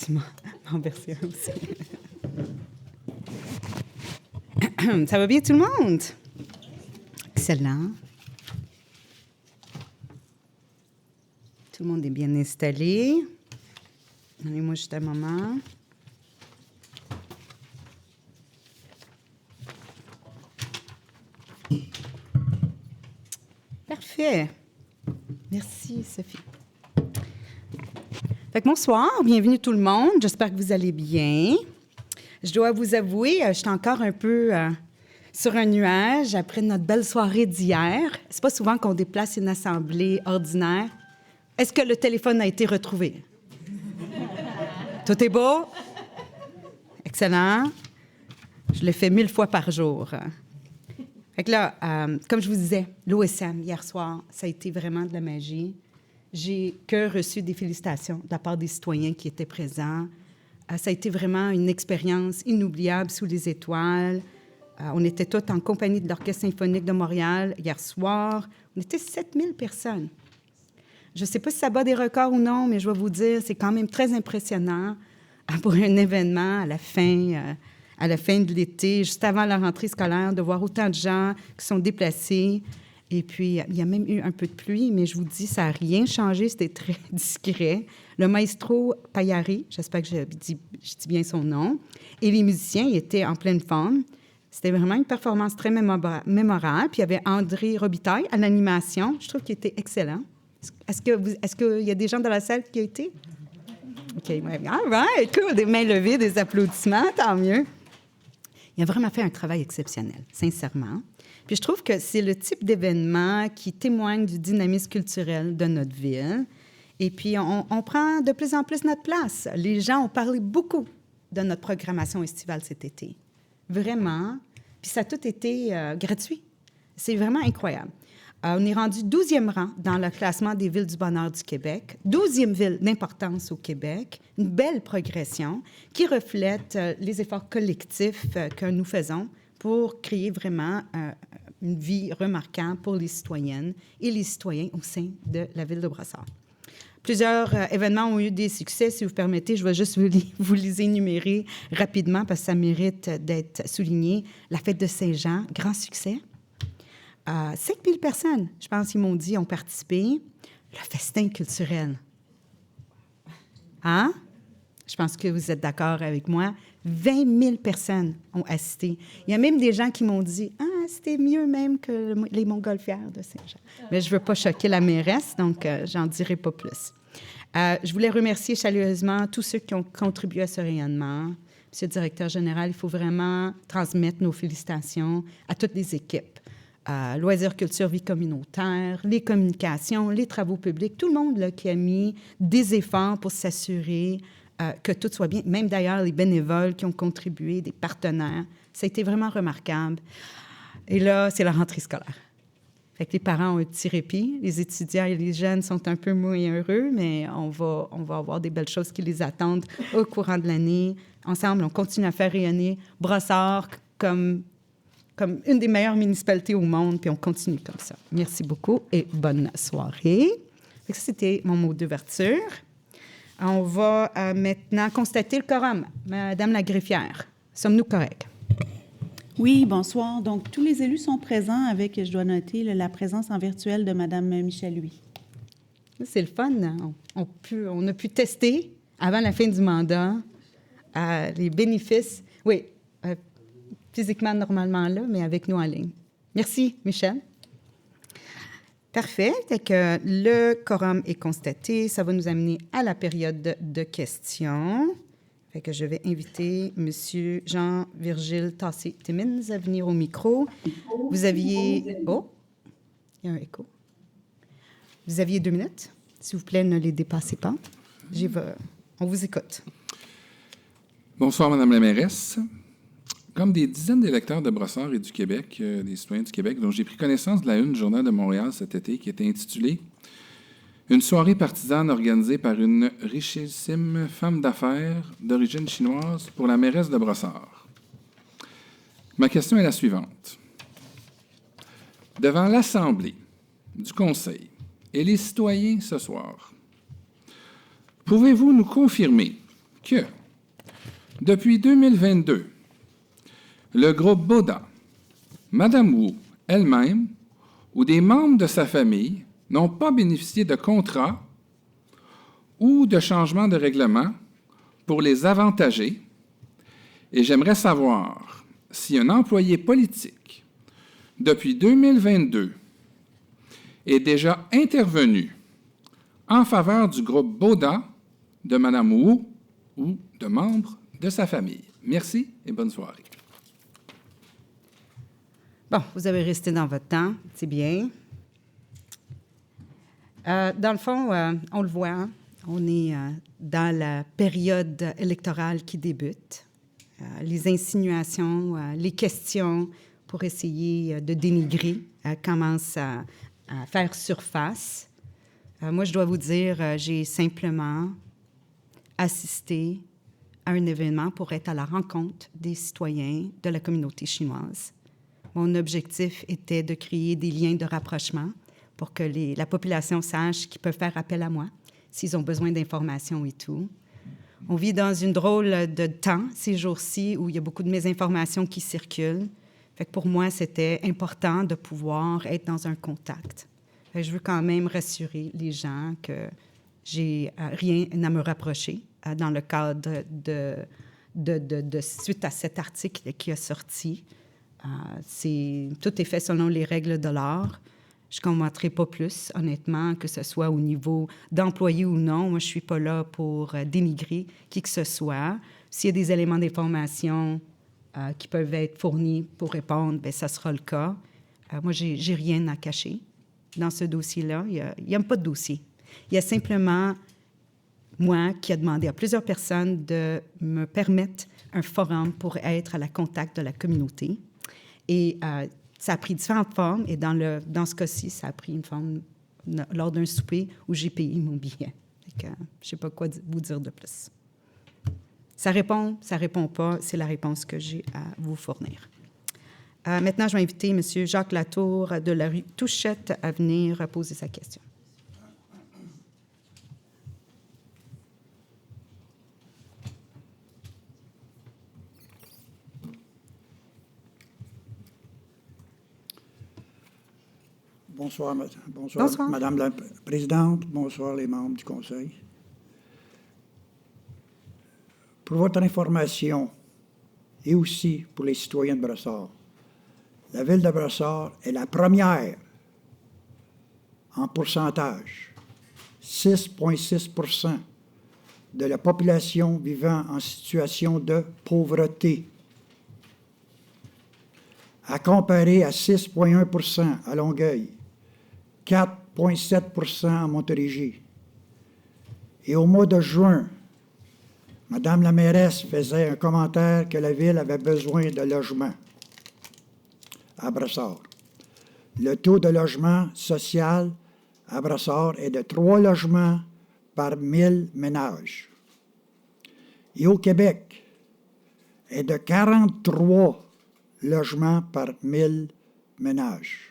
peux-tu m'en verser un aussi? Ça va bien tout le monde? Excellent. Tout le monde est bien installé. Donnez-moi juste un moment. Parfait. Merci, Sophie. Fait que bonsoir, bienvenue tout le monde. J'espère que vous allez bien. Je dois vous avouer, je suis encore un peu sur un nuage après notre belle soirée d'hier. C'est pas souvent qu'on déplace une assemblée ordinaire. Est-ce que le téléphone a été retrouvé? Tout est beau? Excellent. Je le fais 1000 fois par jour. Fait que là, comme je vous disais, l'OSM, hier soir, ça a été vraiment de la magie. J'ai reçu des félicitations de la part des citoyens qui étaient présents. Ça a été vraiment une expérience inoubliable sous les étoiles. On était tous en compagnie de l'Orchestre symphonique de Montréal hier soir. On était 7000 personnes. Je ne sais pas si ça bat des records ou non, mais je vais vous dire, c'est quand même très impressionnant pour un événement à la fin de l'été, juste avant la rentrée scolaire, de voir autant de gens qui sont déplacés. Et puis, il y a même eu un peu de pluie, mais je vous dis, ça n'a rien changé, c'était très discret. Le maestro Payari, j'espère que je dis bien son nom, et les musiciens ils étaient en pleine forme. C'était vraiment une performance très mémorable. Puis il y avait André Robitaille à l'animation. Je trouve qu'il était excellent. Est-ce qu'il y a des gens dans la salle qui ont été? OK, ouais. All right, cool. Des mains levées, des applaudissements, tant mieux. Il a vraiment fait un travail exceptionnel, sincèrement. Puis je trouve que c'est le type d'événement qui témoigne du dynamisme culturel de notre ville. Et puis, on prend de plus en plus notre place. Les gens ont parlé beaucoup de notre programmation estivale cet été. Vraiment. Puis ça a tout été gratuit. C'est vraiment incroyable. On est rendu 12e rang dans le classement des villes du bonheur du Québec, 12e ville d'importance au Québec, une belle progression qui reflète les efforts collectifs que nous faisons pour créer vraiment une vie remarquable pour les citoyennes et les citoyens au sein de la ville de Brossard. Plusieurs événements ont eu des succès. Si vous permettez, je vais juste vous les énumérer rapidement parce que ça mérite d'être souligné. La fête de Saint-Jean, grand succès. 5000 personnes, je pense qu'ils m'ont dit, ont participé. Le festin culturel. Hein? Je pense que vous êtes d'accord avec moi. 20 000 personnes ont assisté. Il y a même des gens qui m'ont dit « Ah, c'était mieux même que les montgolfières de Saint-Jean. » Mais je ne veux pas choquer la mairesse, donc j'en dirai pas plus. Je voulais remercier chaleureusement tous ceux qui ont contribué à ce rayonnement. Monsieur le directeur général, il faut vraiment transmettre nos félicitations à toutes les équipes. Loisirs, culture, vie communautaire, les communications, les travaux publics, tout le monde là, qui a mis des efforts pour s'assurer que tout soit bien. Même d'ailleurs, les bénévoles qui ont contribué, des partenaires. Ça a été vraiment remarquable. Et là, c'est la rentrée scolaire. Fait que les parents ont un petit répit. Les étudiants et les jeunes sont un peu moins heureux, mais on va avoir des belles choses qui les attendent au courant de l'année. Ensemble, on continue à faire rayonner Brossard comme une des meilleures municipalités au monde, puis on continue comme ça. Merci beaucoup et bonne soirée. Fait que ça, c'était mon mot d'ouverture. On va maintenant constater le quorum. Madame la greffière, sommes-nous corrects? Oui, bonsoir. Donc, tous les élus sont présents avec, je dois noter, la présence en virtuel de Mme Michel-Louis. C'est le fun. On a pu tester, avant la fin du mandat, les bénéfices. Oui, physiquement, normalement là, mais avec nous en ligne. Merci, Michel. Parfait. Fait que le quorum est constaté. Ça va nous amener à la période de questions. Fait que je vais inviter M. Jean-Virgile Tassé-Timmins à venir au micro. Vous aviez... Oh! Il y a un écho. Vous aviez 2 minutes. S'il vous plaît, ne les dépassez pas. On vous écoute. Bonsoir, Madame la mairesse. Comme des dizaines d'électeurs de Brossard et du Québec, des citoyens du Québec, dont j'ai pris connaissance de la une du Journal de Montréal cet été, qui était intitulée « Une soirée partisane organisée par une richissime femme d'affaires d'origine chinoise pour la mairesse de Brossard. » Ma question est la suivante. Devant l'Assemblée du Conseil et les citoyens ce soir, pouvez-vous nous confirmer que, depuis 2022, le groupe Boda, Mme Wu elle-même ou des membres de sa famille n'ont pas bénéficié de contrat ou de changement de règlement pour les avantager, et j'aimerais savoir si un employé politique, depuis 2022, est déjà intervenu en faveur du groupe Boda, de Mme Wu ou de membres de sa famille. Merci et bonne soirée. Bon, vous avez resté dans votre temps, c'est bien. Dans le fond, on le voit, hein? On est dans la période électorale qui débute. Les insinuations, les questions pour essayer de dénigrer commencent à faire surface. Moi, je dois vous dire, j'ai simplement assisté à un événement pour être à la rencontre des citoyens de la communauté chinoise. Mon objectif était de créer des liens de rapprochement pour que la population sache qu'ils peuvent faire appel à moi s'ils ont besoin d'informations et tout. On vit dans une drôle de temps ces jours-ci où il y a beaucoup de mésinformations qui circulent. Fait que pour moi, c'était important de pouvoir être dans un contact. Fait que je veux quand même rassurer les gens que j'ai rien à me reprocher dans le cadre de suite à cet article qui a sorti. Tout est fait selon les règles de l'art. Je ne commenterai pas plus, honnêtement, que ce soit au niveau d'employé ou non. Moi, je ne suis pas là pour dénigrer qui que ce soit. S'il y a des éléments d'information qui peuvent être fournis pour répondre, bien, ça sera le cas. Moi, je n'ai rien à cacher dans ce dossier-là. Il n'y a pas de dossier. Il y a simplement moi qui ai demandé à plusieurs personnes de me permettre un forum pour être à la contact de la communauté. Et ça a pris différentes formes. Et dans ce cas-ci, ça a pris une forme lors d'un souper où j'ai payé mon billet. Je ne sais pas quoi vous dire de plus. Ça répond pas. C'est la réponse que j'ai à vous fournir. Maintenant, je vais inviter M. Jacques Latour de la rue Touchette à venir poser sa question. Bonsoir, Madame la Présidente. Bonsoir, les membres du Conseil. Pour votre information et aussi pour les citoyens de Brossard, la ville de Brossard est la première en pourcentage, 6,6 % de la population vivant en situation de pauvreté, à comparer à 6,1 % à Longueuil, 4,7 % à Montérégie. Et au mois de juin, Madame la mairesse faisait un commentaire que la ville avait besoin de logements à Brossard. Le taux de logement social à Brossard est de 3 logements par 1000 ménages. Et au Québec, est de 43 logements par 1000 ménages.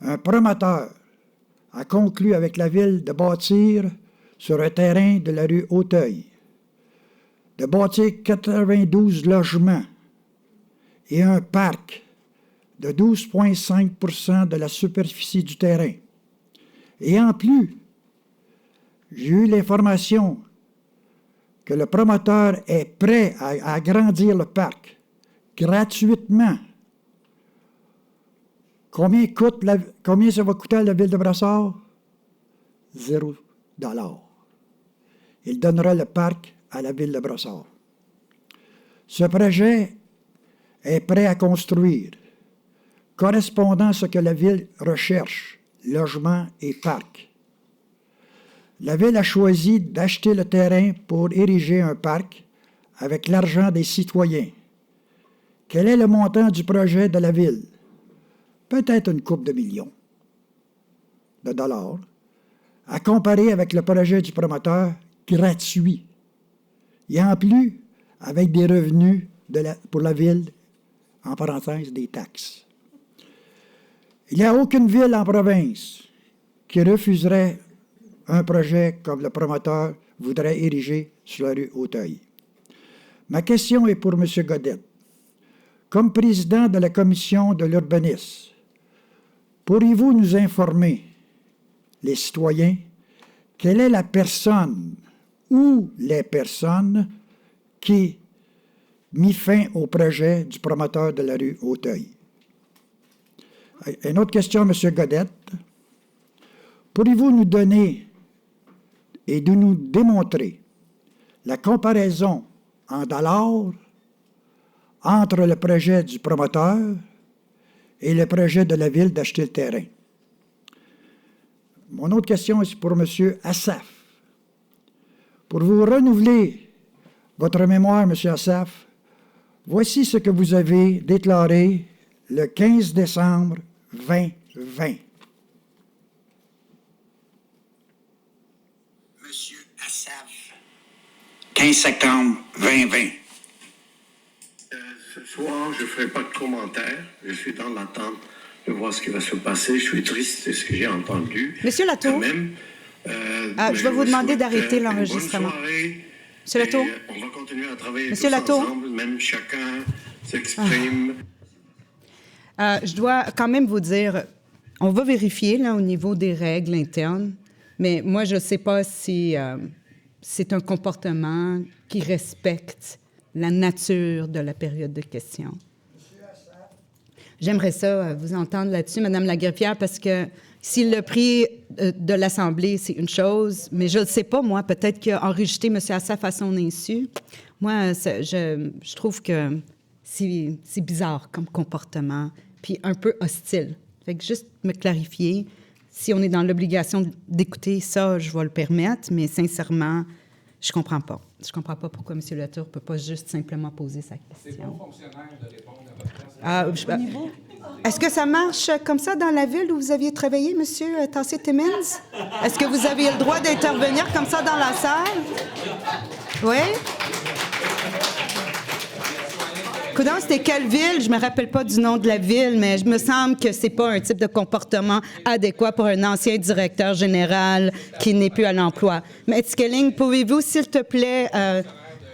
Un promoteur a conclu avec la ville de bâtir sur un terrain de la rue Auteuil, de bâtir 92 logements et un parc de 12,5 % de la superficie du terrain. Et en plus, j'ai eu l'information que le promoteur est prêt à agrandir le parc gratuitement. Combien ça va coûter à la ville de Brossard? 0 $. Il donnera le parc à la ville de Brossard. Ce projet est prêt à construire, correspondant à ce que la ville recherche, logement et parc. La ville a choisi d'acheter le terrain pour ériger un parc avec l'argent des citoyens. Quel est le montant du projet de la ville? Peut-être une couple de millions de dollars, à comparer avec le projet du promoteur gratuit. Et en plus, avec des revenus pour la ville, en parenthèse, des taxes. Il n'y a aucune ville en province qui refuserait un projet comme le promoteur voudrait ériger sur la rue Auteuil. Ma question est pour M. Godette. Comme président de la commission de l'urbanisme, pourriez-vous nous informer, les citoyens, quelle est la personne ou les personnes qui mit fin au projet du promoteur de la rue Auteuil? Une autre question, M. Godette. Pourriez-vous nous donner et de nous démontrer la comparaison en dollars entre le projet du promoteur et le projet de la ville d'acheter le terrain? Mon autre question est pour M. Assaf. Pour vous renouveler votre mémoire, M. Assaf, voici ce que vous avez déclaré le 15 décembre 2020. Monsieur Assaf, 15 septembre 2020. Ce soir, je ne ferai pas de commentaires. Je suis dans l'attente de voir ce qui va se passer. Je suis triste de ce que j'ai entendu. Monsieur Latour, Même, je vais vous demander d'arrêter l'enregistrement. Monsieur Latour. On va continuer à travailler Monsieur tous Latour. ensemble, même chacun s'exprime. Je dois quand même vous dire, on va vérifier là, au niveau des règles internes, mais moi, je ne sais pas si c'est un comportement qui respecte la nature de la période de questions. J'aimerais ça vous entendre là-dessus, Madame la greffière, parce que s'il le prix de l'Assemblée, c'est une chose, mais je ne sais pas, moi, peut-être qu'il a enregistré M. Assaf à son insu. Moi, je trouve que c'est bizarre comme comportement, puis un peu hostile. Fait que juste me clarifier, si on est dans l'obligation d'écouter ça, je vais le permettre, mais sincèrement, je comprends pas. Je comprends pas pourquoi M. Latour ne peut pas juste simplement poser sa question. C'est bon fonctionnaire de répondre à votre place. Est-ce que ça marche comme ça dans la ville où vous aviez travaillé, M. Tassé-Timmins? Est-ce que vous aviez le droit d'intervenir comme ça dans la salle? Oui? Coudonc, c'était quelle ville? Je me rappelle pas du nom de la ville, mais je me semble que c'est pas un type de comportement adéquat pour un ancien directeur général qui n'est plus à l'emploi. Mais Skelling, pouvez-vous, s'il te plaît,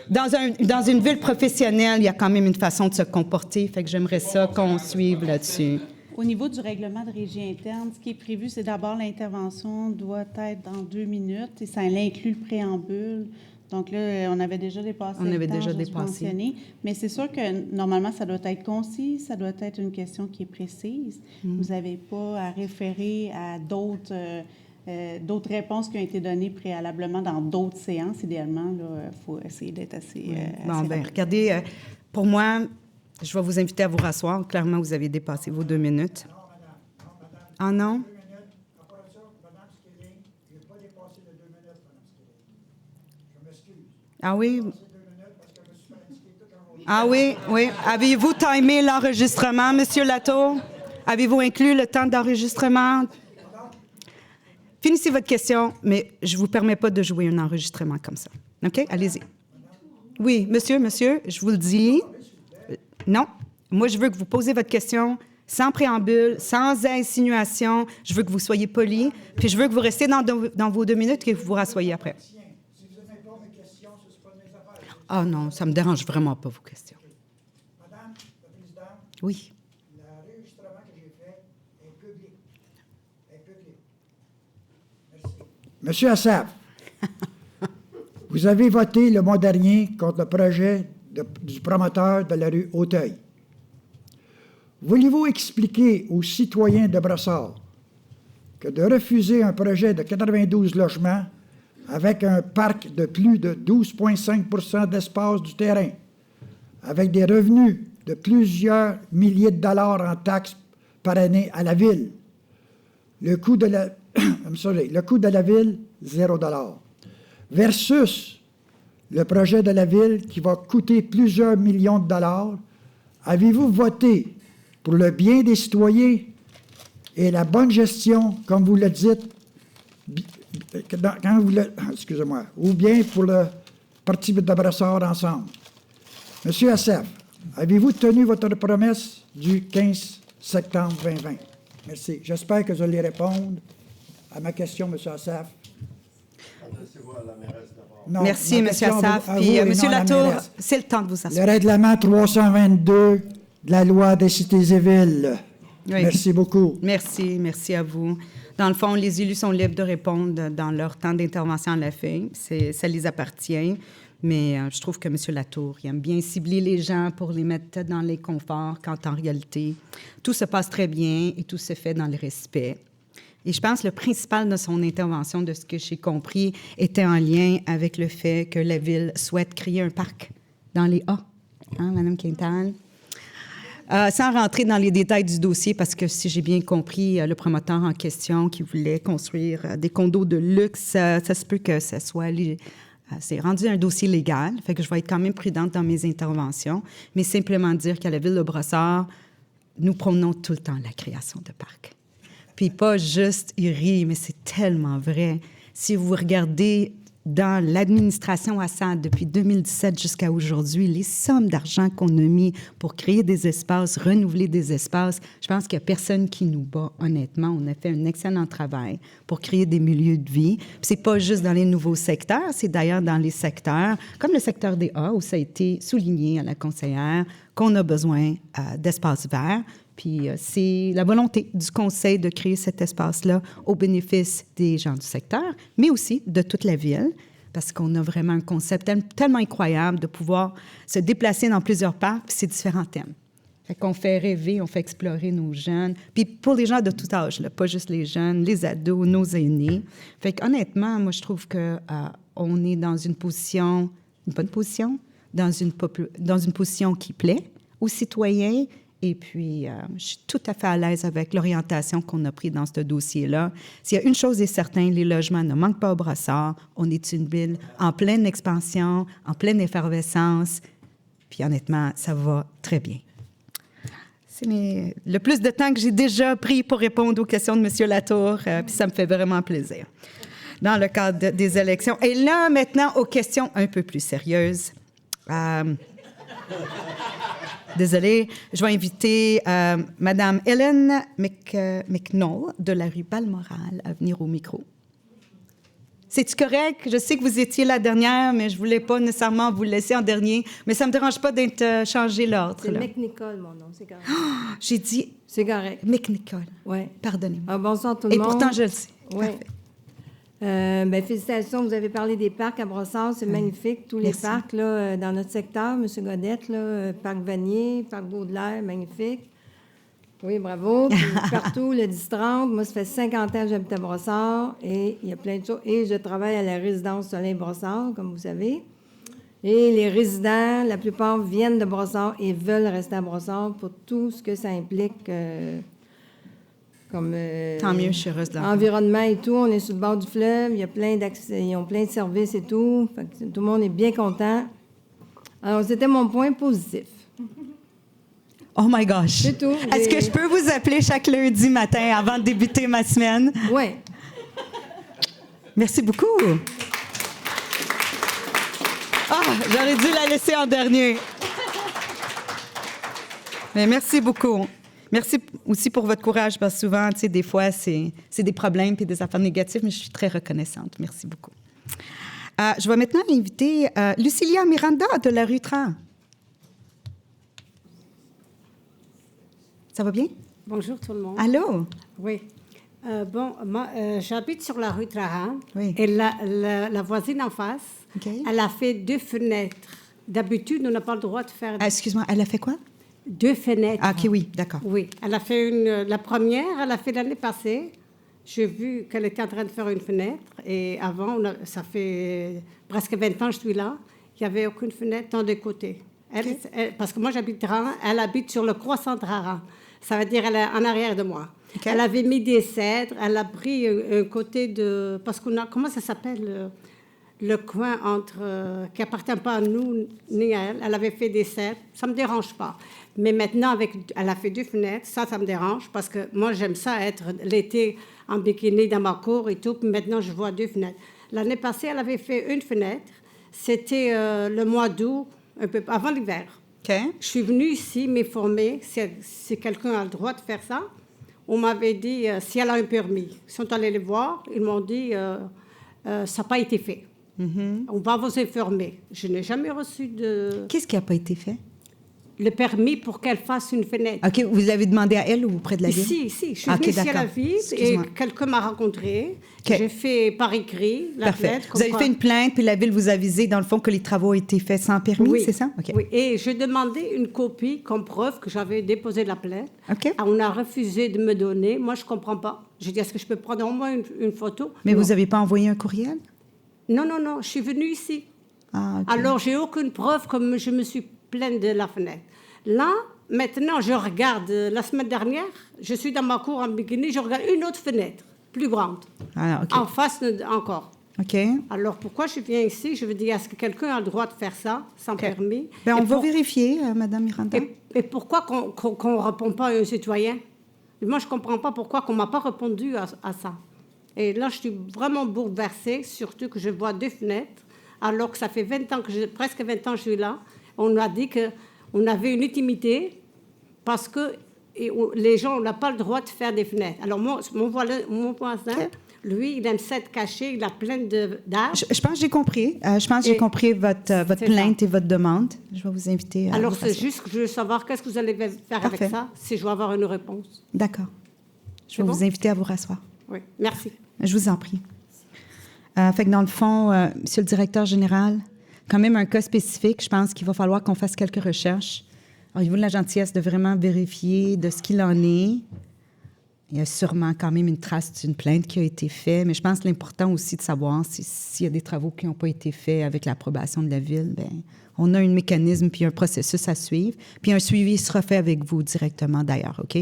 dans une ville professionnelle, il y a quand même une façon de se comporter, fait que j'aimerais ça qu'on suive là-dessus. Au niveau du règlement de régie interne, ce qui est prévu, c'est d'abord l'intervention doit être dans 2 minutes et ça inclut le préambule. Donc là, on avait déjà dépassé le temps, juste mentionné. Mais c'est sûr que normalement, ça doit être concis, ça doit être une question qui est précise. Vous n'avez pas à référer à d'autres réponses qui ont été données préalablement dans d'autres séances. Idéalement, il faut essayer d'être assez Bien, regardez, pour moi, je vais vous inviter à vous rasseoir. Clairement, vous avez dépassé vos 2 minutes. Ah non? Ah oui? Ah oui, oui. Avez-vous timé l'enregistrement, M. Latour? Avez-vous inclus le temps d'enregistrement? Finissez votre question, mais je ne vous permets pas de jouer un enregistrement comme ça. OK? Allez-y. Oui, monsieur, je vous le dis. Non. Moi, je veux que vous posez votre question sans préambule, sans insinuation. Je veux que vous soyez poli, puis je veux que vous restiez dans vos 2 minutes et que vous vous rassoyez après. Ah non, ça ne me dérange vraiment pas, vos questions. Madame la Présidente, Oui. l'enregistrement que j'ai fait est public. Merci. Monsieur Assaf, vous avez voté le mois dernier contre le projet du promoteur de la rue Auteuil. Voulez-vous expliquer aux citoyens de Brossard que de refuser un projet de 92 logements avec un parc de plus de 12,5 % d'espace du terrain, avec des revenus de plusieurs milliers de dollars en taxes par année à la ville, le coût de la ville, 0 $, versus le projet de la ville qui va coûter plusieurs millions de dollars, avez-vous voté pour le bien des citoyens et la bonne gestion, comme vous le dites, excusez-moi, ou bien pour le Parti de Brossard ensemble? Monsieur Assaf, avez-vous tenu votre promesse du 15 septembre 2020? Merci. J'espère que vous allez répondre à ma question, Monsieur Assaf. Adressez-vous à la mairesse d'abord. Non, Merci, ma M. question Assaf. à Puis, vous et M. non à la Latour, mairesse. c'est le temps de vous Le asseoir. règlement 322 de la loi des cités et villes. Oui. Merci beaucoup. Merci à vous. Dans le fond, les élus sont libres de répondre dans leur temps d'intervention à la fin. Ça les appartient. Mais je trouve que M. Latour, il aime bien cibler les gens pour les mettre dans les conforts, quand en réalité, tout se passe très bien et tout se fait dans le respect. Et je pense que le principal de son intervention, de ce que j'ai compris, était en lien avec le fait que la Ville souhaite créer un parc dans les A. Hein, Mme Quintal? Sans rentrer dans les détails du dossier, parce que si j'ai bien compris, le promoteur en question qui voulait construire des condos de luxe, ça se peut que ça soit... c'est rendu un dossier légal, fait que je vais être quand même prudente dans mes interventions, mais simplement dire qu'à la Ville de Brossard, nous prônons tout le temps la création de parcs. Puis pas juste, il rit, mais c'est tellement vrai. Si vous regardez dans l'administration Assad depuis 2017 jusqu'à aujourd'hui, les sommes d'argent qu'on a mis pour créer des espaces, renouveler des espaces, je pense qu'il n'y a personne qui nous bat, honnêtement. On a fait un excellent travail pour créer des milieux de vie. Puis c'est pas juste dans les nouveaux secteurs, c'est d'ailleurs dans les secteurs, comme le secteur des A, où ça a été souligné à la conseillère qu'on a besoin d'espaces verts. Puis c'est la volonté du conseil de créer cet espace-là au bénéfice des gens du secteur, mais aussi de toute la ville, parce qu'on a vraiment un concept tellement incroyable de pouvoir se déplacer dans plusieurs parcs, puis c'est différents thèmes. Fait qu'on fait rêver, on fait explorer nos jeunes, puis pour les gens de tout âge, là, pas juste les jeunes, les ados, nos aînés. Fait qu'honnêtement, moi, je trouve qu'on est dans une position, une bonne position, dans une position qui plaît aux citoyens. Et puis, je suis tout à fait à l'aise avec l'orientation qu'on a prise dans ce dossier-là. S'il y a une chose est certaine, les logements ne manquent pas au Brossard. On est une ville en pleine expansion, en pleine effervescence. Puis honnêtement, ça va très bien. C'est le plus de temps que j'ai déjà pris pour répondre aux questions de M. Latour, puis ça me fait vraiment plaisir. Dans le cadre des élections. Et là, maintenant, aux questions un peu plus sérieuses. Désolée, je vais inviter Mme Hélène McNall de la rue Balmoral à venir au micro. C'est-tu correct? Je sais que vous étiez la dernière, mais je ne voulais pas nécessairement vous laisser en dernier. Mais ça ne me dérange pas d'être changé l'ordre. C'est McNicol, mon nom, c'est correct. Oh, j'ai dit C'est correct. McNicol. Oui. Pardonnez-moi. Bonsoir tout le Et monde. pourtant, je le sais. Oui. Félicitations, vous avez parlé des parcs à Brossard, c'est magnifique. Tous les Merci. parcs là, dans notre secteur, M. Godette, là, Parc Vanier, Parc Baudelaire, magnifique. Oui, bravo. Puis partout, le 10-30, moi, ça fait 50 ans que j'habite à Brossard et il y a plein de choses. Et je travaille à la résidence Soleil-Brossard, comme vous savez. Et les résidents, la plupart viennent de Brossard et veulent rester à Brossard pour tout ce que ça implique. Comme, Tant mieux, je suis heureuse de l'entendre. environnement et tout. On est sur le bord du fleuve. Il y a plein d'accès, ils ont plein de services et tout. Fait que tout le monde est bien content. Alors, c'était mon point positif. Oh my gosh! C'est tout. Est-ce que je peux vous appeler chaque lundi matin avant de débuter ma semaine? Oui. Merci beaucoup. Ah, j'aurais dû la laisser en dernier. Mais merci beaucoup. Merci aussi pour votre courage, parce que souvent, tu sais, des fois, c'est des problèmes et des affaires négatives, mais je suis très reconnaissante. Merci beaucoup. Je vais maintenant inviter Lucilia Miranda de la rue 30. Ça va bien? Bonjour tout le monde. Allô? Oui. Moi, j'habite sur la rue Trahan. Oui. Et la voisine en face, OK. elle a fait 2 fenêtres. D'habitude, on n'a pas le droit de faire Excuse-moi, elle a fait quoi? 2 fenêtres. Ah, OK, oui, d'accord. Oui. Elle a fait la première, elle a fait l'année passée. J'ai vu qu'elle était en train de faire une fenêtre. Et avant, ça fait presque 20 ans que je suis là. Il n'y avait aucune fenêtre dans les côtés. Parce que moi, j'habite Trahan. Elle habite sur le croissant Trahan. Ça veut dire elle est en arrière de moi. Okay. Elle avait mis des cèdres. Elle a pris un côté de... Parce qu'on a... Comment ça s'appelle? Le coin entre... qui appartient pas à nous ni à elle. Elle avait fait des cèdres. Ça me dérange pas. Mais maintenant, elle a fait 2 fenêtres. Ça me dérange parce que moi, j'aime ça être l'été en bikini dans ma cour et tout. Puis maintenant, je vois 2 fenêtres. L'année passée, elle avait fait 1 fenêtre. C'était le mois d'août, un peu avant l'hiver. Okay. Je suis venue ici m'informer si quelqu'un a le droit de faire ça. On m'avait dit si elle a un permis. Ils sont allés les voir. Ils m'ont dit ça n'a pas été fait. On va vous informer. Je n'ai jamais reçu Qu'est-ce qui n'a pas été fait? le permis pour qu'elle fasse une fenêtre. OK, vous l'avez demandé à elle ou auprès de la ville? Si, je suis venue ici à la ville et quelqu'un m'a rencontré. Okay. J'ai fait par écrit la plainte. Vous avez fait une plainte, puis la ville vous a avisé, dans le fond, que les travaux ont été faits sans permis, oui. C'est ça? Okay. Oui, et je demandais une copie comme preuve que j'avais déposé la plainte. Okay. On a refusé de me donner. Moi, je ne comprends pas. J'ai dit, est-ce que je peux prendre au moins une photo? Mais non. Vous n'avez pas envoyé un courriel? Non, je suis venue ici. Ah, okay. Alors, j'ai aucune preuve comme je me suis plainte de la fenêtre. Là, maintenant, je regarde, la semaine dernière, je suis dans ma cour en bikini, je regarde une autre fenêtre, plus grande, en face encore. OK. Alors, pourquoi je viens ici? Je veux dire, est-ce que quelqu'un a le droit de faire ça sans permis? On va vérifier, Mme Miranda. Et pourquoi qu'on ne répond pas à un citoyen? Moi, je ne comprends pas pourquoi on ne m'a pas répondu à ça. Et là, je suis vraiment bouleversée, surtout que je vois deux fenêtres, alors que ça fait presque 20 ans que je suis là. On a dit qu'on avait une intimité parce que les gens n'ont pas le droit de faire des fenêtres. Alors, mon voisin, lui, il aime s'être caché, il a plein d'arbres. Je pense que j'ai compris. J'ai compris votre plainte et votre demande. Je vais vous inviter à... Alors, c'est juste que je veux savoir qu'est-ce que vous allez faire avec ça, si je veux avoir une réponse. D'accord. Je vais vous inviter à vous rasseoir. Oui, merci. Je vous en prie. Fait que dans le fond, Monsieur le directeur général, quand même un cas spécifique, je pense qu'il va falloir qu'on fasse quelques recherches. Auriez-vous de la gentillesse de vraiment vérifier de ce qu'il en est? Il y a sûrement quand même une trace d'une plainte qui a été faite, mais je pense que l'important aussi de savoir s'il y a des travaux qui n'ont pas été faits avec l'approbation de la ville, bien, on a un mécanisme puis un processus à suivre, puis un suivi sera fait avec vous directement d'ailleurs, OK?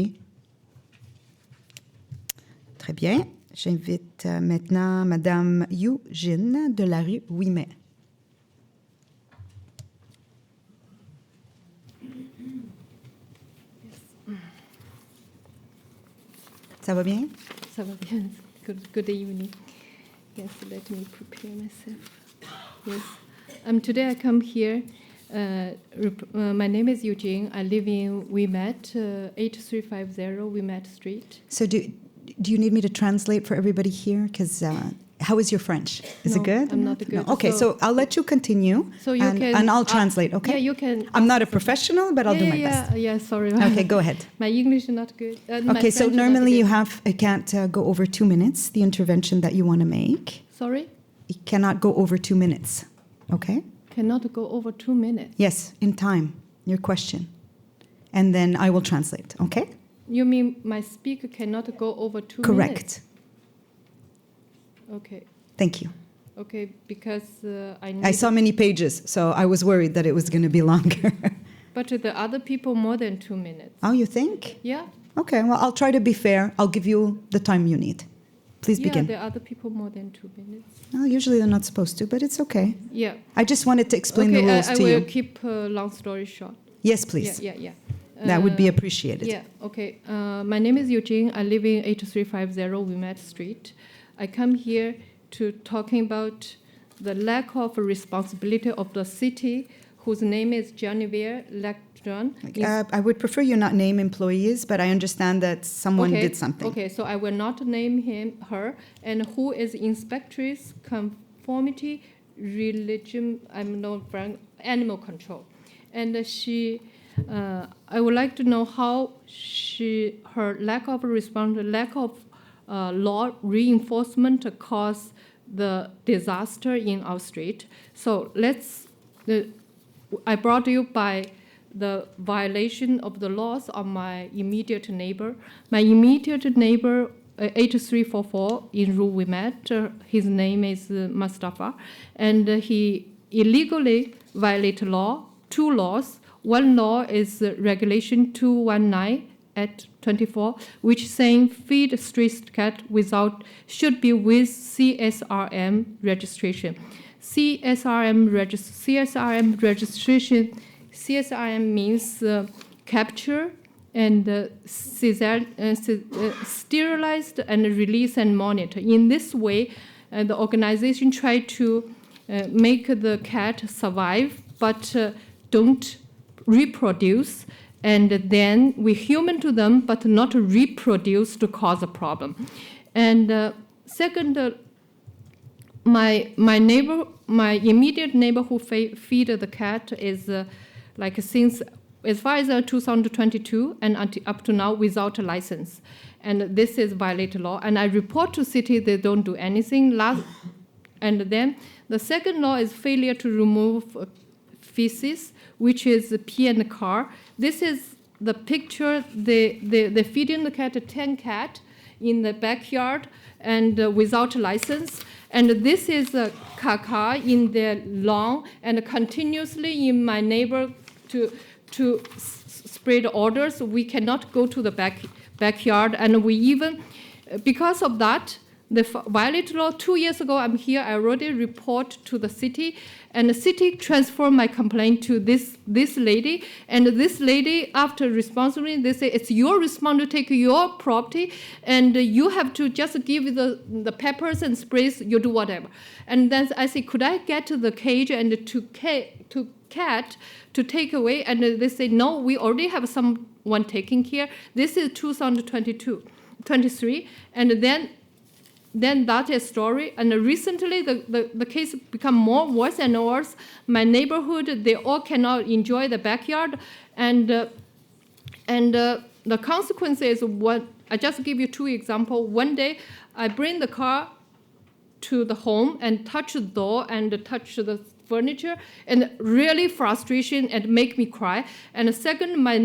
Très bien. J'invite maintenant Mme Eugene de la rue Ouimet. Ça va bien? Ça va bien. Good evening. Yes, let me prepare myself. Yes. Today I come here. My name is Eugene. I live in Ouimet, 8350 Ouimet Street. So do you need me to translate for everybody here? Because how is your French? Is it good? I'm not good. No. Okay, so I'll let you continue, so you and I'll translate, okay? Yeah, you can. I'm not a professional, but I'll do my best. Yeah, sorry. Okay, go ahead. My English is not good. Okay, so normally you can't go over 2 minutes, the intervention that you want to make. Sorry? You cannot go over 2 minutes, okay? Cannot go over 2 minutes? Yes, in time, your question. And then I will translate, okay? You mean my speaker cannot go over 2 minutes? Correct. Okay. Thank you. Okay, because I saw many pages, so I was worried that it was going to be longer. But the other people more than 2 minutes. Oh, you think? Yeah. Okay, well, I'll try to be fair. I'll give you the time you need. Please begin. Yeah, the other people more than 2 minutes. Well, usually they're not supposed to, but it's okay. Yeah. I just wanted to explain the rules to you. I will keep long story short. Yes, please. Yeah. That would be appreciated. Yeah, okay. My name is Eugene. I live in 8350 Ouimet Street. I come here to talking about the lack of responsibility of the city, whose name is Genevieve Lectron. I would prefer you not name employees, but I understand that someone did something. Okay, so I will not name her. And who is inspectress conformity, religion, animal control. And she, I would like to know how her lack of law reinforcement caused the disaster in our street. So I brought you by the violation of the laws of my immediate neighbor. My immediate neighbor, 8344 in Rue Ouimet, his name is Mustafa, and he illegally violated law, 2 laws. One law is Regulation 219 at 24, which saying feed street cat should be with CSRM registration. CSRM registration. CSRM means capture and sterilized and release and monitor. In this way, the organization tried to make the cat survive, but don't reproduce. And then we human to them, but not reproduce to cause a problem. And second my immediate neighbor who feed the cat is like since as far as 2022 and up to now without a license, and this is violate law. And I report to city, they don't do anything. And then the second law is failure to remove feces, which is pee in the car. This is the picture. They feeding the cat, a 10 cat in the backyard and without a license. And this is a caca in the lawn and continuously in my neighbor to spread orders. We cannot go to the backyard, and we even, because of that, the violate law 2 years ago, I'm here, I already report to the city, and the city transformed my complaint to this lady, and this lady, after responding, they say, it's your responsibility to take your property, and you have to just give the peppers and sprays, you do whatever. And then I say, could I get the cage and to cat to take away? And they say, no, we already have someone taking care. This is 2023, and then that is story. And recently, the case become worse and worse. My neighborhood, they all cannot enjoy the backyard, and the consequence is what I just give you 2 examples. One day, I bring the car to the home and touch the door and touch the furniture, and really frustration and make me cry. And the second, my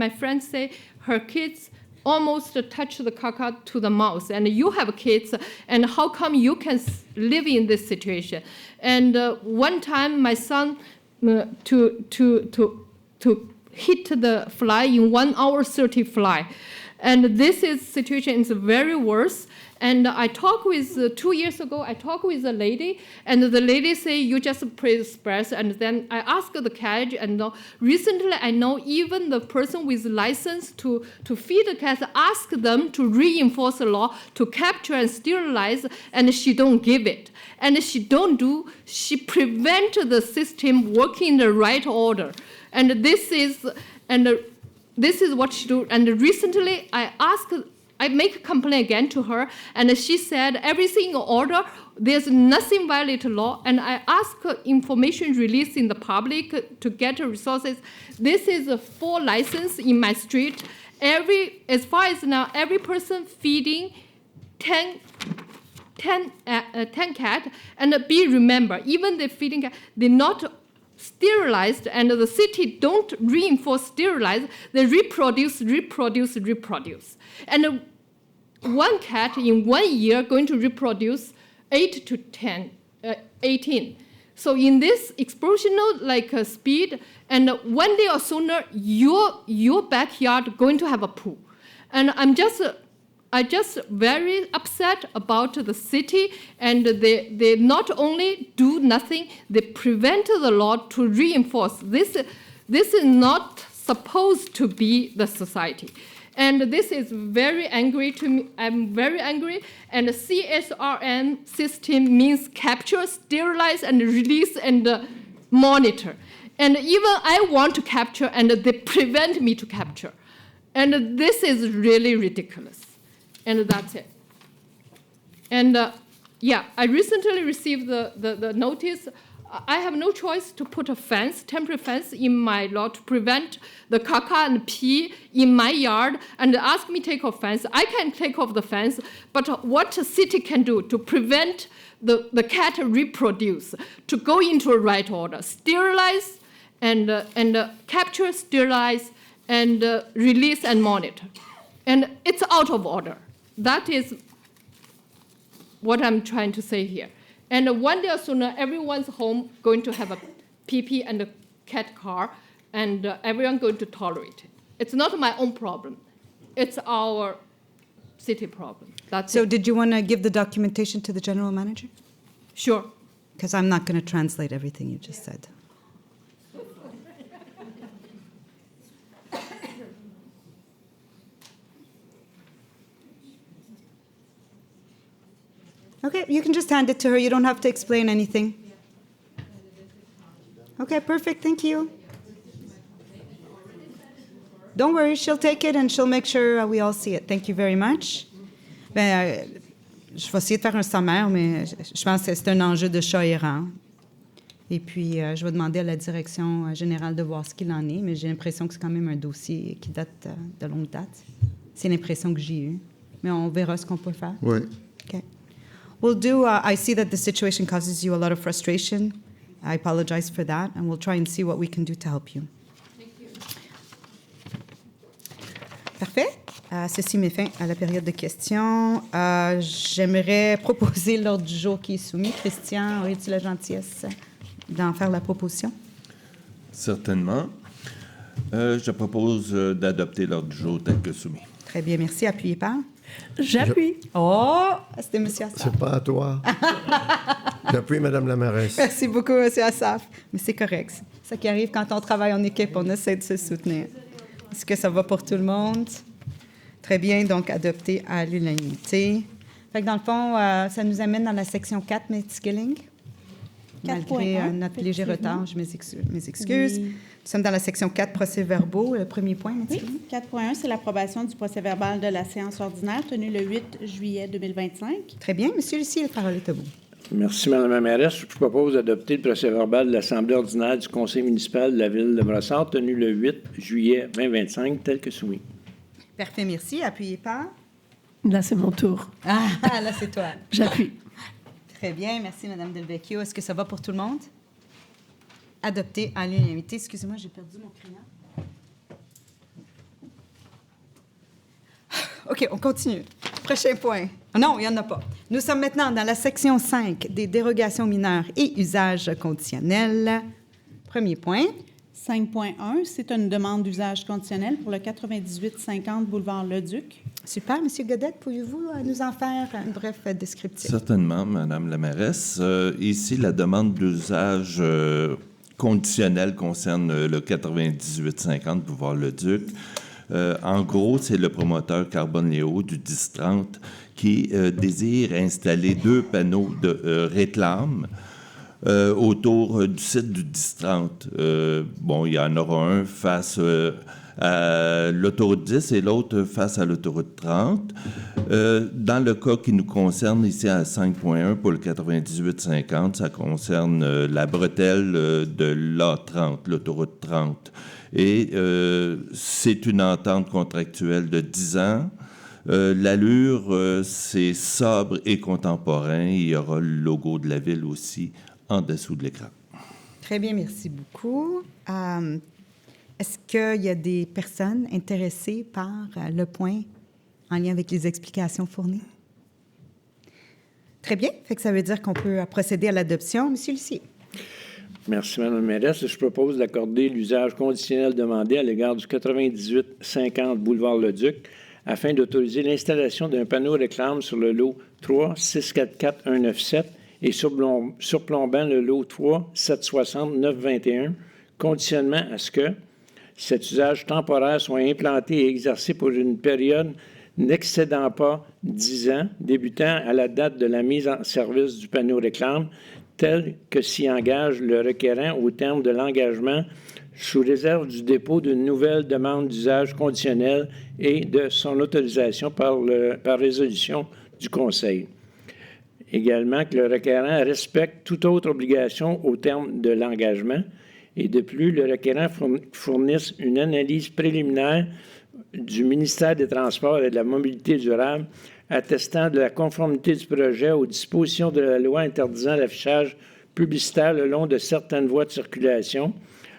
friends say her kids almost touch the caca to the mouth, and you have kids, and how come you can live in this situation? And one time, my son to hit the fly in 1 hour 30 fly, and this situation is very worse. And I talked with, 2 years ago, I talked with a lady, and the lady say, you just press, and then I asked the cage, and recently I know even the person with license to feed the cats asked them to reinforce the law to capture and sterilize, and she don't give it. And she prevent the system working in the right order. And this is what she do. And recently I make a complaint again to her, and she said everything in order, there's nothing violate law, and I ask information released in the public to get resources. This is a full license in my street. As far as now, every person feeding 10 cat, and remember, even the feeding cat, they're not sterilized, and the city don't reinforce sterilize, they reproduce. And one cat in 1 year going to reproduce 8 to 18. So in this explosional speed, and one day or sooner, your backyard going to have a pool. And I just very upset about the city, and they not only do nothing, they prevent the law to reinforce. This is not supposed to be the society. And this is very angry to me. I'm very angry. And the CSRM system means capture, sterilize, and release, and monitor. And even I want to capture, and they prevent me to capture. And this is really ridiculous. And that's it. And I recently received the notice. I have no choice to put a fence, temporary fence, in my law to prevent the caca and pee in my yard, and ask me to take off fence. I can take off the fence, but what a city can do to prevent the cat reproduce, to go into a right order, sterilize and capture, sterilize, and release and monitor. And it's out of order. That is what I'm trying to say here. And one day or sooner, everyone's home going to have a pee and a cat car, and everyone going to tolerate it. It's not my own problem. It's our city problem. So did you want to give the documentation to the general manager? Sure. Because I'm not going to translate everything you just said. Okay, you can just hand it to her. You don't have to explain anything. Okay, perfect. Thank you. Don't worry, she'll take it and she'll make sure we all see it. Thank you very much. je vais essayer de faire un sommaire, mais je pense que c'est un enjeu de chat errant. Et puis, je vais demander à la direction générale de voir ce qu'il en est, mais j'ai l'impression que c'est quand même un dossier qui date de longue date. C'est l'impression que j'ai eue. Mais on verra ce qu'on peut faire. Oui. OK. We'll do, I see that the situation causes you a lot of frustration. I apologize for that, and we'll try and see what we can do to help you. Thank you. Parfait. Ceci met fin à la période de questions. J'aimerais proposer l'ordre du jour qui est soumis. Christian, aurais-tu la gentillesse d'en faire la proposition? Certainement. Je propose d'adopter l'ordre du jour tel que soumis. Très bien, merci. Appuyez par. J'appuie. Oh, c'était M. Assaf. C'est pas à toi. J'appuie, Mme la mairesse. Merci beaucoup, M. Assaf. Mais c'est correct. C'est ça qui arrive quand on travaille en équipe, on essaie de se soutenir. Est-ce que ça va pour tout le monde? Très bien, donc adopté à l'unanimité. Fait que dans le fond, ça nous amène dans la section 4, Ms. Skilling. Malgré notre léger retard, je m'excuse. Oui. Nous sommes dans la section 4, procès-verbaux. Le premier point, Ms. Skilling. 4.1, c'est l'approbation du procès-verbal de la séance ordinaire tenue le 8 juillet 2025. Très bien. Monsieur Lucie, la parole est à vous. Merci, Mme la mairesse. Je propose d'adopter le procès-verbal de l'Assemblée ordinaire du Conseil municipal de la Ville de Brossard tenu le 8 juillet 2025, tel que soumis. Parfait, merci. Appuyez par. Là, c'est mon tour. Ah, là, c'est toi. J'appuie. Très bien, merci, Mme Delvecchio. Est-ce que ça va pour tout le monde? Adopté à l'unanimité. Excusez-moi, j'ai perdu mon crayon. OK, on continue. Prochain point. Non, il n'y en a pas. Nous sommes maintenant dans la section 5 des dérogations mineures et usages conditionnels. Premier point. 5.1, c'est une demande d'usage conditionnel pour le 9850 boulevard Leduc. Super. Monsieur Godette, pouvez-vous nous en faire un bref descriptif? Certainement, Madame la mairesse. Ici, la demande d'usage conditionnel concerne le 9850 boulevard Leduc. En gros, c'est le promoteur Carbone Léo du 1030 qui désire installer 2 panneaux de réclame autour du site du 1030. Bon, il y en aura un face à l'autoroute 10 et l'autre face à l'autoroute 30. Dans le cas qui nous concerne ici à 5.1 pour le 9850, ça concerne la bretelle de l'A30, l'autoroute 30. Et c'est une entente contractuelle de 10 ans. L'allure, c'est sobre et contemporain. Il y aura le logo de la ville aussi en dessous de l'écran. Très bien, merci beaucoup. Est-ce qu'il y a des personnes intéressées par le point en lien avec les explications fournies? Très bien. Fait que ça veut dire qu'on peut procéder à l'adoption. Monsieur Lucie. Merci, Mme la mairesse. Je propose d'accorder l'usage conditionnel demandé à l'égard du 9850 boulevard Leduc afin d'autoriser l'installation d'un panneau réclame sur le lot 3 644197 et surplombant le lot 3 760 921, conditionnement à ce que cet usage temporaire soit implanté et exercé pour une période n'excédant pas 10 ans, débutant à la date de la mise en service du panneau réclame, tel que s'y engage le requérant au terme de l'engagement, sous réserve du dépôt d'une nouvelle demande d'usage conditionnel et de son autorisation par résolution du Conseil. Également, que le requérant respecte toute autre obligation au terme de l'engagement et de plus, le requérant fournisse une analyse préliminaire du ministère des Transports et de la Mobilité durable attestant de la conformité du projet aux dispositions de la loi interdisant l'affichage publicitaire le long de certaines voies de circulation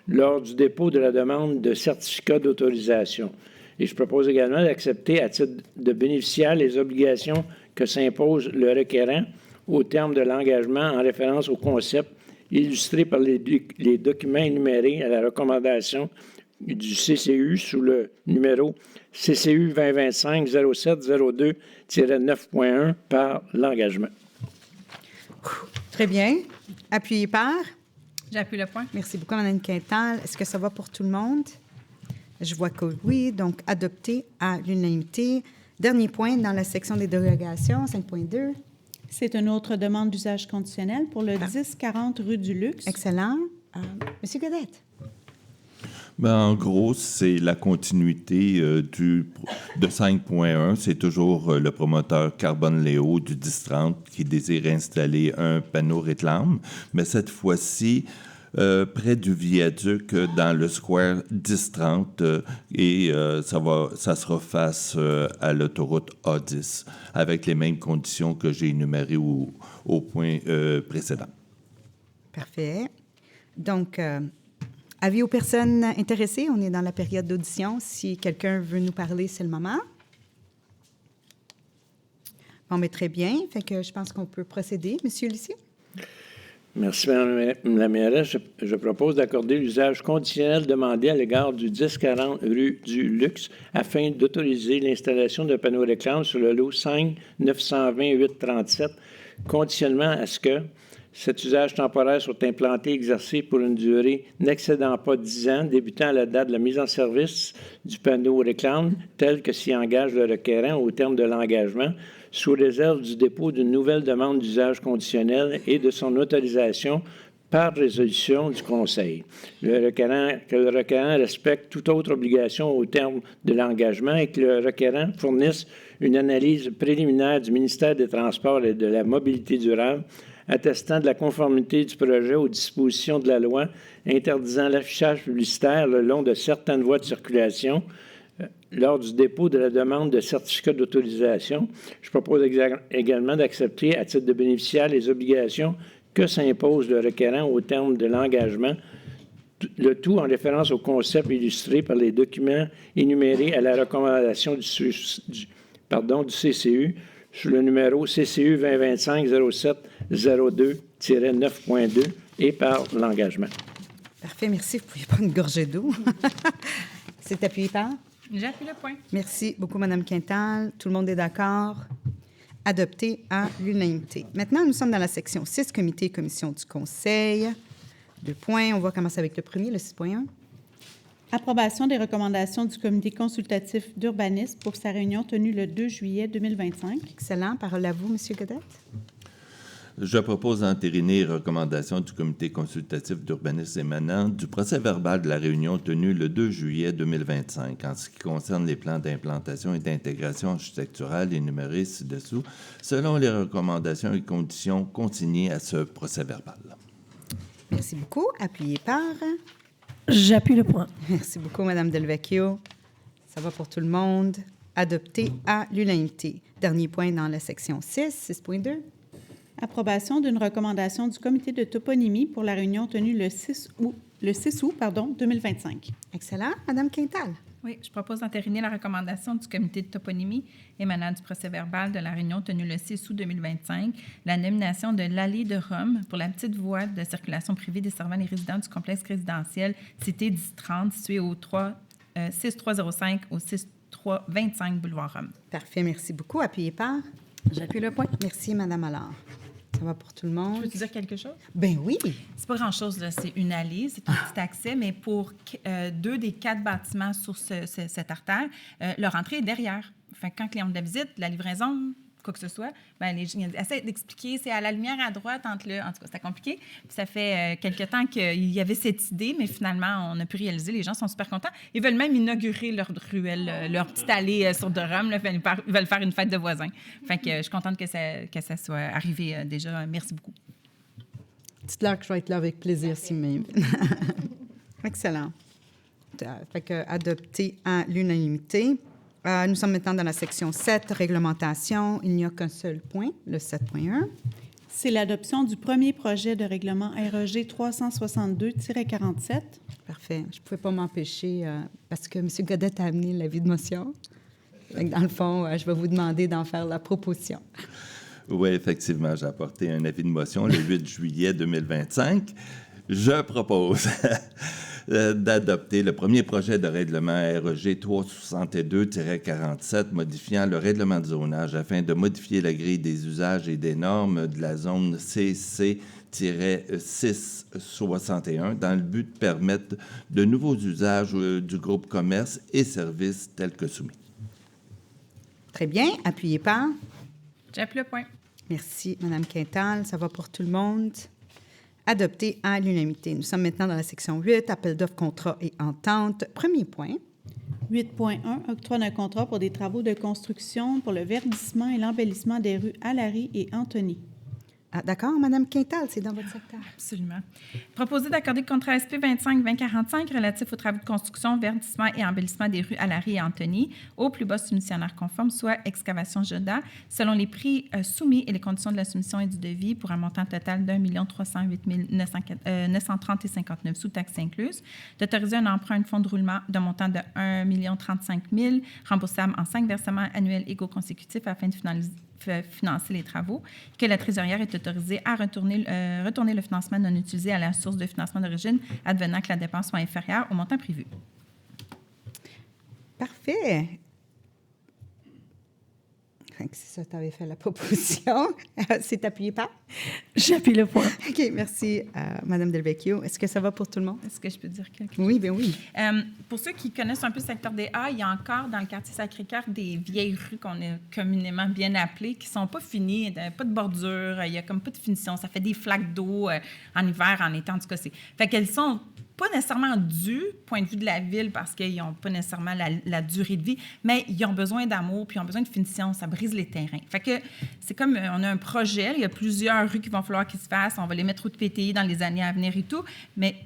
lors du dépôt de la demande de certificat d'autorisation. Et je propose également d'accepter à titre de bénéficiaire les obligations que s'impose le requérant au terme de l'engagement en référence au concept illustré par les documents énumérés à la recommandation du CCU sous le numéro CCU 2025-0702-9.1 par l'engagement. Très bien. Appuyez par. J'appuie le point. Merci beaucoup, Mme Quintal. Est-ce que ça va pour tout le monde? Je vois que oui, donc adopté à l'unanimité. Dernier point dans la section des dérogations, 5.2. C'est une autre demande d'usage conditionnel pour le 1040 rue du Luxe. Excellent. Monsieur Godette. Ben, en gros, c'est la continuité de 5.1. C'est toujours le promoteur Carbone Léo du 1030 qui désire installer un panneau réclame, mais cette fois-ci, près du viaduc dans le square 1030 et ça sera face à l'autoroute A10 avec les mêmes conditions que j'ai énumérées au point précédent. Parfait. Donc, avis aux personnes intéressées? On est dans la période d'audition. Si quelqu'un veut nous parler, c'est le moment. Bon, mais très bien. Fait que je pense qu'on peut procéder. Monsieur Lucie? Merci, Mme la mairesse. Je propose d'accorder l'usage conditionnel demandé à l'égard du 1040 rue du Luxe afin d'autoriser l'installation d'un panneau réclame sur le lot 5-920-837, conditionnement à ce que cet usage temporaire soit implanté et exercé pour une durée n'excédant pas 10 ans, débutant à la date de la mise en service du panneau réclame, tel que s'y engage le requérant au terme de l'engagement, sous réserve du dépôt d'une nouvelle demande d'usage conditionnel et de son autorisation par résolution du Conseil. Que le requérant respecte toute autre obligation au terme de l'engagement et que le requérant fournisse une analyse préliminaire du ministère des Transports et de la Mobilité durable attestant de la conformité du projet aux dispositions de la loi interdisant l'affichage publicitaire le long de certaines voies de circulation lors du dépôt de la demande de certificat d'autorisation. Je propose également d'accepter à titre de bénéficiaire les obligations que s'impose le requérant au terme de l'engagement, le tout en référence au concept illustré par les documents énumérés à la recommandation du CCU sur le numéro CCU 2025-07-02-9.2 et par l'engagement. Parfait, merci. Vous pouvez prendre une gorgée d'eau. C'est appuyé par? J'appuie le point. Merci beaucoup, Mme Quintal. Tout le monde est d'accord? Adopté à l'unanimité. Maintenant, nous sommes dans la section 6, comité et commission du Conseil. 2 points. On va commencer avec le premier, le 6.1. Approbation des recommandations du comité consultatif d'urbanisme pour sa réunion tenue le 2 juillet 2025. Excellent. Parole à vous, M. Godette. Je propose d'entériner les recommandations du comité consultatif d'urbanisme émanant du procès-verbal de la réunion tenue le 2 juillet 2025 en ce qui concerne les plans d'implantation et d'intégration architecturale énumérés ci-dessous, selon les recommandations et conditions consignées à ce procès-verbal. Merci beaucoup. Appuyé par? J'appuie le point. Merci beaucoup, Mme Delvecchio. Ça va pour tout le monde. Adopté à l'unanimité. Dernier point dans la section 6, 6.2. Approbation d'une recommandation du comité de toponymie pour la réunion tenue le 6 août 2025. Excellent. Mme Quintal. Oui, je propose d'entériner la recommandation du comité de toponymie émanant du procès-verbal de la réunion tenue le 6 août 2025, la nomination de l'allée de Rome pour la petite voie de circulation privée desservant les résidents du complexe résidentiel Cité 1030 situé au 6305 au 6325 boulevard Rome. Parfait, merci beaucoup. Appuyé par? J'appuie le point. Merci, Mme Allard. Ça va pour tout le monde? Je peux te dire quelque chose? Ben oui. C'est pas grand-chose, là. C'est une allée, c'est un petit accès, mais pour 2 des 4 bâtiments sur cette artère, leur entrée est derrière. Enfin, quand le client de la visite, la livraison, quoi que ce soit, ben, les gens essaient d'expliquer, c'est à la lumière à droite entre le... En tout cas, c'était compliqué. Puis ça fait quelque temps qu'il y avait cette idée, mais finalement, on a pu réaliser. Les gens sont super contents. Ils veulent même inaugurer leur ruelle, leur petite allée sur de Rome. Là. Ils veulent faire une fête de voisins. Fait que je suis contente que ça soit arrivé déjà. Merci beaucoup. Dites-leur que je vais être là avec plaisir, si même. Excellent. Fait que adopté à l'unanimité. Nous sommes maintenant dans la section 7, réglementation. Il n'y a qu'un seul point, le 7.1. C'est l'adoption du premier projet de règlement REG 362-47. Parfait. Je ne pouvais pas m'empêcher parce que M. Godette a amené l'avis de motion. Dans le fond, je vais vous demander d'en faire la proposition. Oui, effectivement, j'ai apporté un avis de motion le 8 juillet 2025. Je propose d'adopter le premier projet de règlement REG 362-47 modifiant le règlement de zonage afin de modifier la grille des usages et des normes de la zone CC-661 dans le but de permettre de nouveaux usages du groupe commerce et services tels que soumis. Très bien. Appuyé par? J'appuie le point. Merci, Mme Quintal. Ça va pour tout le monde. Adopté à l'unanimité. Nous sommes maintenant dans la section 8, appel d'offres, contrats et ententes. Premier point. 8.1, octroi d'un contrat pour des travaux de construction pour le verdissement et l'embellissement des rues Allary et Antony. Ah, d'accord, Mme Quintal, c'est dans votre secteur. Absolument. Proposer d'accorder le contrat SP 25-2045 relatif aux travaux de construction, verdissement et embellissement des rues Allary et Antony au plus bas soumissionnaire conforme, soit Excavation Joda, selon les prix soumis et les conditions de la soumission et du devis pour un montant total d'1 308 930,59 sous taxes incluses. D'autoriser un emprunt de fonds de roulement d'un montant de 1 035 000 remboursable en 5 versements annuels égaux consécutifs afin de financer les travaux, que la trésorière est autorisée à retourner le financement non utilisé à la source de financement d'origine, advenant que la dépense soit inférieure au montant prévu. Parfait. C'est ça, tu avais fait la proposition. C'est appuyé par? J'appuie le point. OK, merci, Mme Delvecchio. Est-ce que ça va pour tout le monde? Est-ce que je peux dire quelque chose? Oui, bien oui. Pour ceux qui connaissent un peu le secteur des A, il y a encore dans le quartier Sacré-Cœur des vieilles rues qu'on a communément bien appelées, qui ne sont pas finies, pas de bordure, il n'y a comme pas de finition. Ça fait des flaques d'eau en hiver, en été, en tout cas. Fait qu'elles sont pas nécessairement dues, point de vue de la ville, parce qu'ils n'ont pas nécessairement la durée de vie, mais ils ont besoin d'amour, puis ils ont besoin de finition, ça brise les terrains. Fait que c'est comme, on a un projet, il y a plusieurs rues qui vont falloir qu'ils se fassent, on va les mettre au PTI dans les années à venir et tout, mais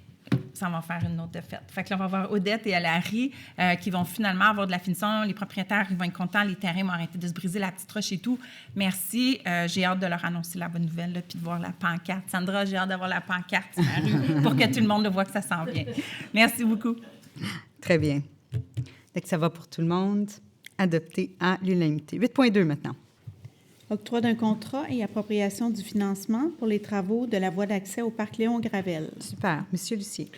ça va faire une autre défaite. Fait que là, on va avoir Odette et Allary qui vont finalement avoir de la finition. Les propriétaires, ils vont être contents. Les terrains vont arrêter de se briser la petite roche et tout. Merci. J'ai hâte de leur annoncer la bonne nouvelle là, puis de voir la pancarte. Sandra, j'ai hâte d'avoir la pancarte sur la rue pour que tout le monde le voit que ça s'en vient. Merci beaucoup. Très bien. Donc, ça va pour tout le monde. Adopté à l'unanimité. 8.2 maintenant. Octroi d'un contrat et appropriation du financement pour les travaux de la voie d'accès au parc Léon-Gravel. Super. Monsieur Lucier.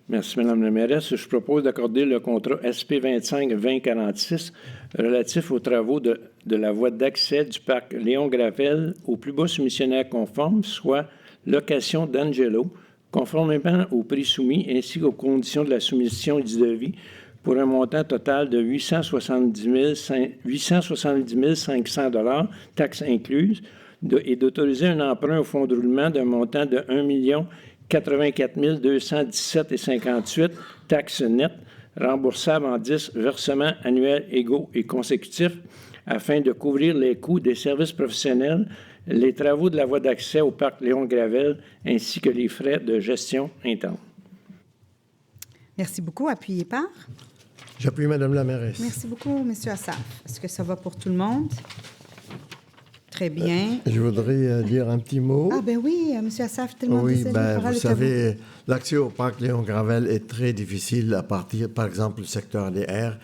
Merci, Mme la mairesse. Je propose d'accorder le contrat SP 25-2046 relatif aux travaux de la voie d'accès du parc Léon-Gravel au plus bas soumissionnaire conforme, soit location d'Angelo, conformément au prix soumis ainsi qu'aux conditions de la soumission et du devis, pour un montant total de 870 500 $, taxes incluses, et d'autoriser un emprunt au fonds de roulement d'un montant de 1 084 217,58 $, taxes nettes, remboursables en 10 versements annuels égaux et consécutifs, afin de couvrir les coûts des services professionnels, les travaux de la voie d'accès au parc Léon-Gravel, ainsi que les frais de gestion interne. Merci beaucoup. Appuyé par? J'appuie Mme la mairesse. Merci beaucoup, M. Assaf. Est-ce que ça va pour tout le monde? Très bien. Je voudrais dire un petit mot. Ah ben oui, M. Assaf, tellement désolé. Vous savez, l'accès au parc Léon-Gravel est très difficile à partir, par exemple, du secteur des airs.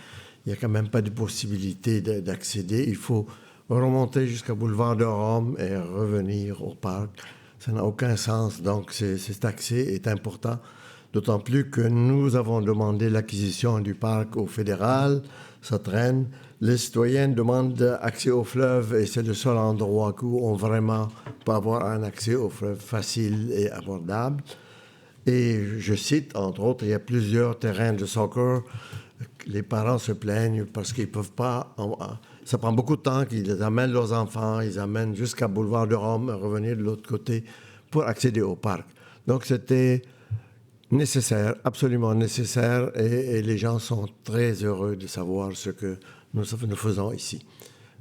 Il n'y a quand même pas de possibilité d'accéder. Il faut remonter jusqu'à Boulevard de Rome et revenir au parc. Ça n'a aucun sens. Donc, cet accès est important. D'autant plus que nous avons demandé l'acquisition du parc au fédéral, ça traîne. Les citoyens demandent accès au fleuve et c'est le seul endroit où on vraiment peut avoir un accès au fleuve facile et abordable. Et je cite, entre autres, il y a plusieurs terrains de soccer. Les parents se plaignent parce qu'ils ne peuvent pas... Ça prend beaucoup de temps qu'ils amènent leurs enfants, ils amènent jusqu'à Boulevard de Rome, revenir de l'autre côté pour accéder au parc. Donc, c'était nécessaire, absolument nécessaire, et les gens sont très heureux de savoir ce que nous faisons ici.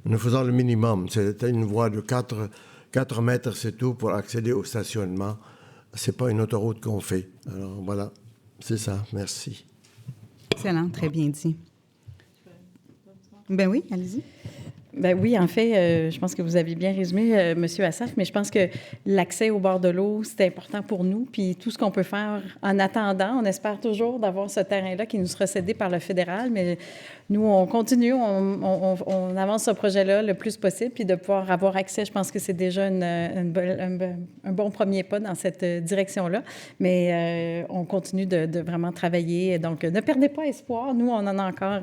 Nous faisons le minimum. C'est une voie de 4 mètres, c'est tout, pour accéder au stationnement. Ce n'est pas une autoroute qu'on fait. Alors voilà, c'est ça. Merci. Excellent, très bien dit. Ben oui, allez-y. Ben oui, en fait, je pense que vous avez bien résumé, M. Assaf, mais je pense que l'accès au bord de l'eau, c'est important pour nous. Puis tout ce qu'on peut faire en attendant, on espère toujours d'avoir ce terrain-là qui nous sera cédé par le fédéral, mais nous, on continue, on avance ce projet-là le plus possible, puis de pouvoir avoir accès, je pense que c'est déjà un bon premier pas dans cette direction-là. Mais on continue de vraiment travailler. Donc, ne perdez pas espoir. Nous, on en a encore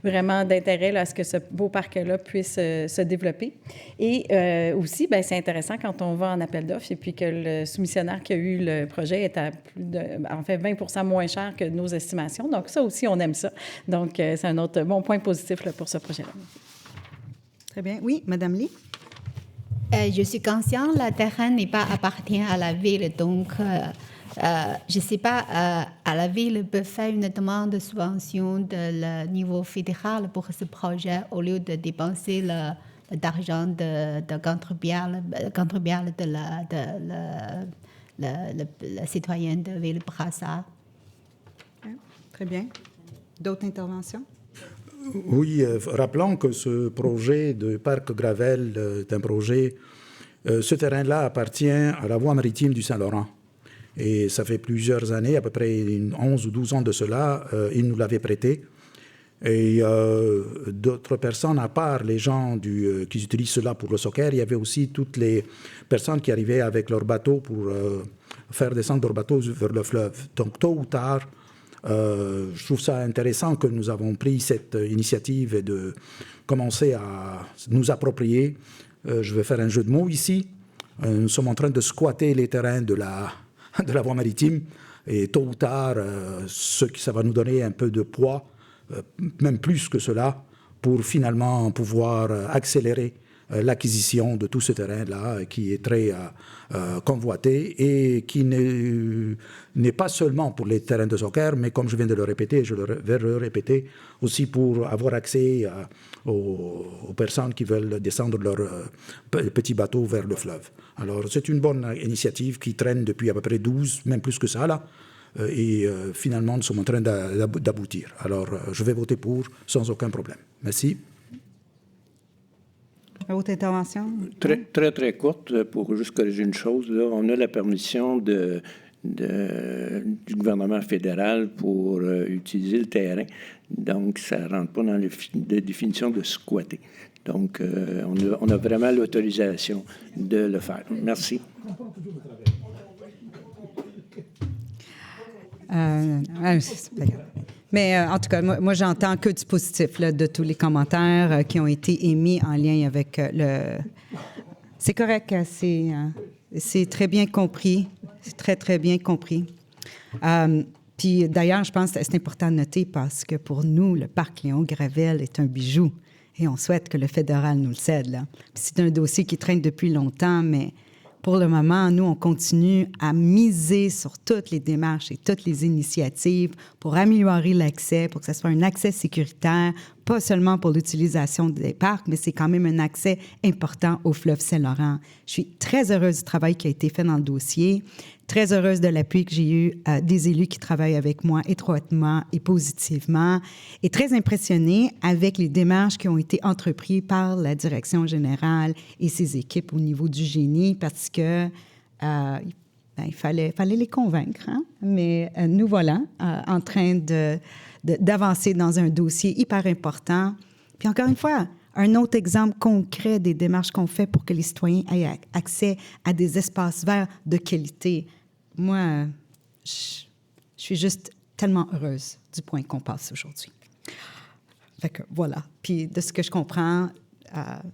vraiment d'intérêt là, à ce que ce beau parc-là puisse se développer. Et aussi, bien, c'est intéressant quand on va en appel d'offres et puis que le soumissionnaire qui a eu le projet est à plus de, en fait, 20 moins cher que nos estimations. Donc, ça aussi, on aime ça. Donc, c'est un autre bon point positif là, pour ce projet-là. Très bien. Oui, Mme Lee? Je suis consciente, le terrain n'est pas appartient à la ville, donc je ne sais pas, à la ville peut faire une demande de subvention de niveau fédéral pour ce projet au lieu de dépenser d'argent de contribuable de la citoyenne de ville Brassard. Très bien. D'autres interventions? Oui, rappelons que ce projet de parc Gravel est un projet. Ce terrain-là appartient à la voie maritime du Saint-Laurent. Et ça fait plusieurs années, à peu près 11 ou 12 ans de cela, ils nous l'avaient prêté. Et d'autres personnes, à part les gens qui utilisent cela pour le soccer, il y avait aussi toutes les personnes qui arrivaient avec leur bateau pour faire descendre leur bateau vers le fleuve. Donc, tôt ou tard, je trouve ça intéressant que nous avons pris cette initiative et de commencer à nous approprier. Je vais faire un jeu de mots ici. Nous sommes en train de squatter les terrains de la voie maritime. Et tôt ou tard, ça va nous donner un peu de poids, même plus que cela, pour finalement pouvoir accélérer l'acquisition de tout ce terrain-là qui est très convoité et qui n'est pas seulement pour les terrains de soccer, mais comme je viens de le répéter, je vais le répéter, aussi pour avoir accès aux personnes qui veulent descendre leur petit bateau vers le fleuve. Alors, c'est une bonne initiative qui traîne depuis à peu près 12, même plus que ça, là. Et finalement, nous sommes en train d'aboutir. Alors, je vais voter pour sans aucun problème. Merci. Autre intervention? Très, très, très courte, pour juste corriger une chose. Là, on a la permission du gouvernement fédéral pour utiliser le terrain. Donc, ça ne rentre pas dans la définition de squatter. Donc, on a vraiment l'autorisation de le faire. Merci. Mais en tout cas, moi j'entends que du positif là, de tous les commentaires qui ont été émis en lien avec C'est correct, c'est très bien compris. C'est très, très bien compris. Puis d'ailleurs, je pense que c'est important de noter parce que pour nous, le parc Léon-Gravel est un bijou et on souhaite que le fédéral nous le cède. Là. C'est un dossier qui traîne depuis longtemps, mais pour le moment, nous, on continue à miser sur toutes les démarches et toutes les initiatives pour améliorer l'accès, pour que ce soit un accès sécuritaire, pas seulement pour l'utilisation des parcs, mais c'est quand même un accès important au fleuve Saint-Laurent. Je suis très heureuse du travail qui a été fait dans le dossier, très heureuse de l'appui que j'ai eu des élus qui travaillent avec moi étroitement et positivement, et très impressionnée avec les démarches qui ont été entreprises par la direction générale et ses équipes au niveau du génie, parce que il fallait les convaincre. Hein? Mais nous voilà en train d'avancer dans un dossier hyper important. Puis encore une fois, un autre exemple concret des démarches qu'on fait pour que les citoyens aient accès à des espaces verts de qualité. Moi, je suis juste tellement heureuse du point qu'on passe aujourd'hui. Fait que voilà. Puis de ce que je comprends,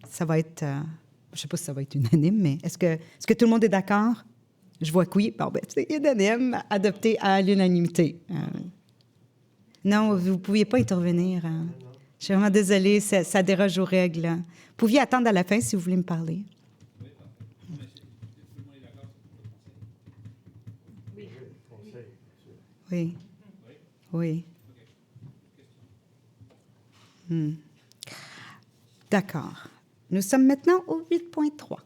ça va être... je ne sais pas si ça va être unanime, mais est-ce que tout le monde est d'accord? Je vois que oui. Bon, ben, c'est unanime, adopté à l'unanimité. Non, vous ne pouviez pas intervenir. Je suis vraiment désolée, ça déroge aux règles. Vous pouviez attendre à la fin si vous voulez me parler. Oui. Oui. D'accord. Nous sommes maintenant au 8.3.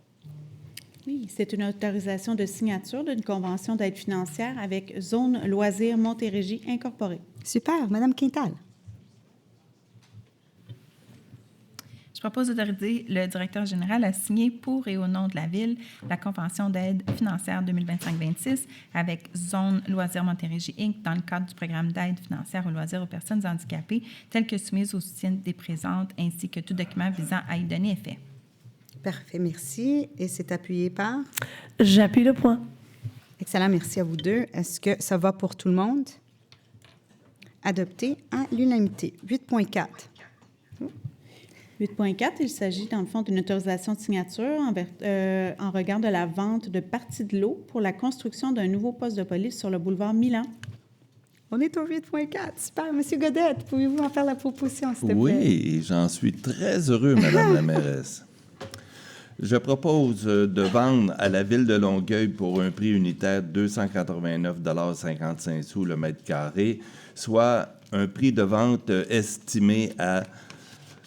Oui, c'est une autorisation de signature d'une convention d'aide financière avec Zone Loisirs Montérégie Incorporée. Super. Madame Quintal. Je propose d'autoriser le directeur général à signer pour et au nom de la Ville la convention d'aide financière 2025-26 avec Zone Loisirs Montérégie Inc. dans le cadre du programme d'aide financière aux loisirs aux personnes handicapées, telle que soumise au soutien des présentes, ainsi que tout document visant à y donner effet. Parfait, merci. Et c'est appuyé par? J'appuie le point. Excellent, merci à vous deux. Est-ce que ça va pour tout le monde? Adopté à l'unanimité. 8.4. 8.4, il s'agit dans le fond d'une autorisation de signature en regard de la vente de parties de l'eau pour la construction d'un nouveau poste de police sur le boulevard Milan. On est au 8.4. Super. Monsieur Godette, pouvez-vous en faire la proposition, s'il te plaît? Oui, j'en suis très heureux, Madame la mairesse. Je propose de vendre à la Ville de Longueuil pour un prix unitaire de 289,55 $ le mètre carré, soit un prix de vente estimé à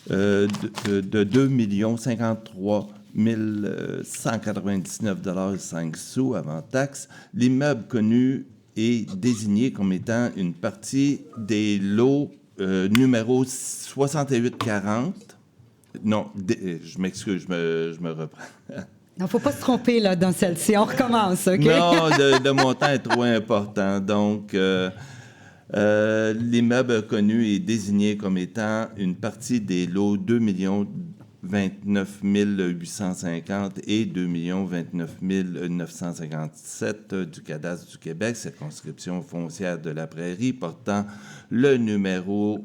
de 2 053 199,05 $ avant taxe. L'immeuble connu est désigné comme étant une partie des lots numéro 6840. Non, je m'excuse, je me reprends. Il ne faut pas se tromper là, dans celle-ci. On recommence, OK? Non, le montant est trop important. Donc, l'immeuble connu est désigné comme étant une partie des lots 2 29 850 et 2 29 957 du cadastre du Québec, circonscription foncière de la Prairie, portant le numéro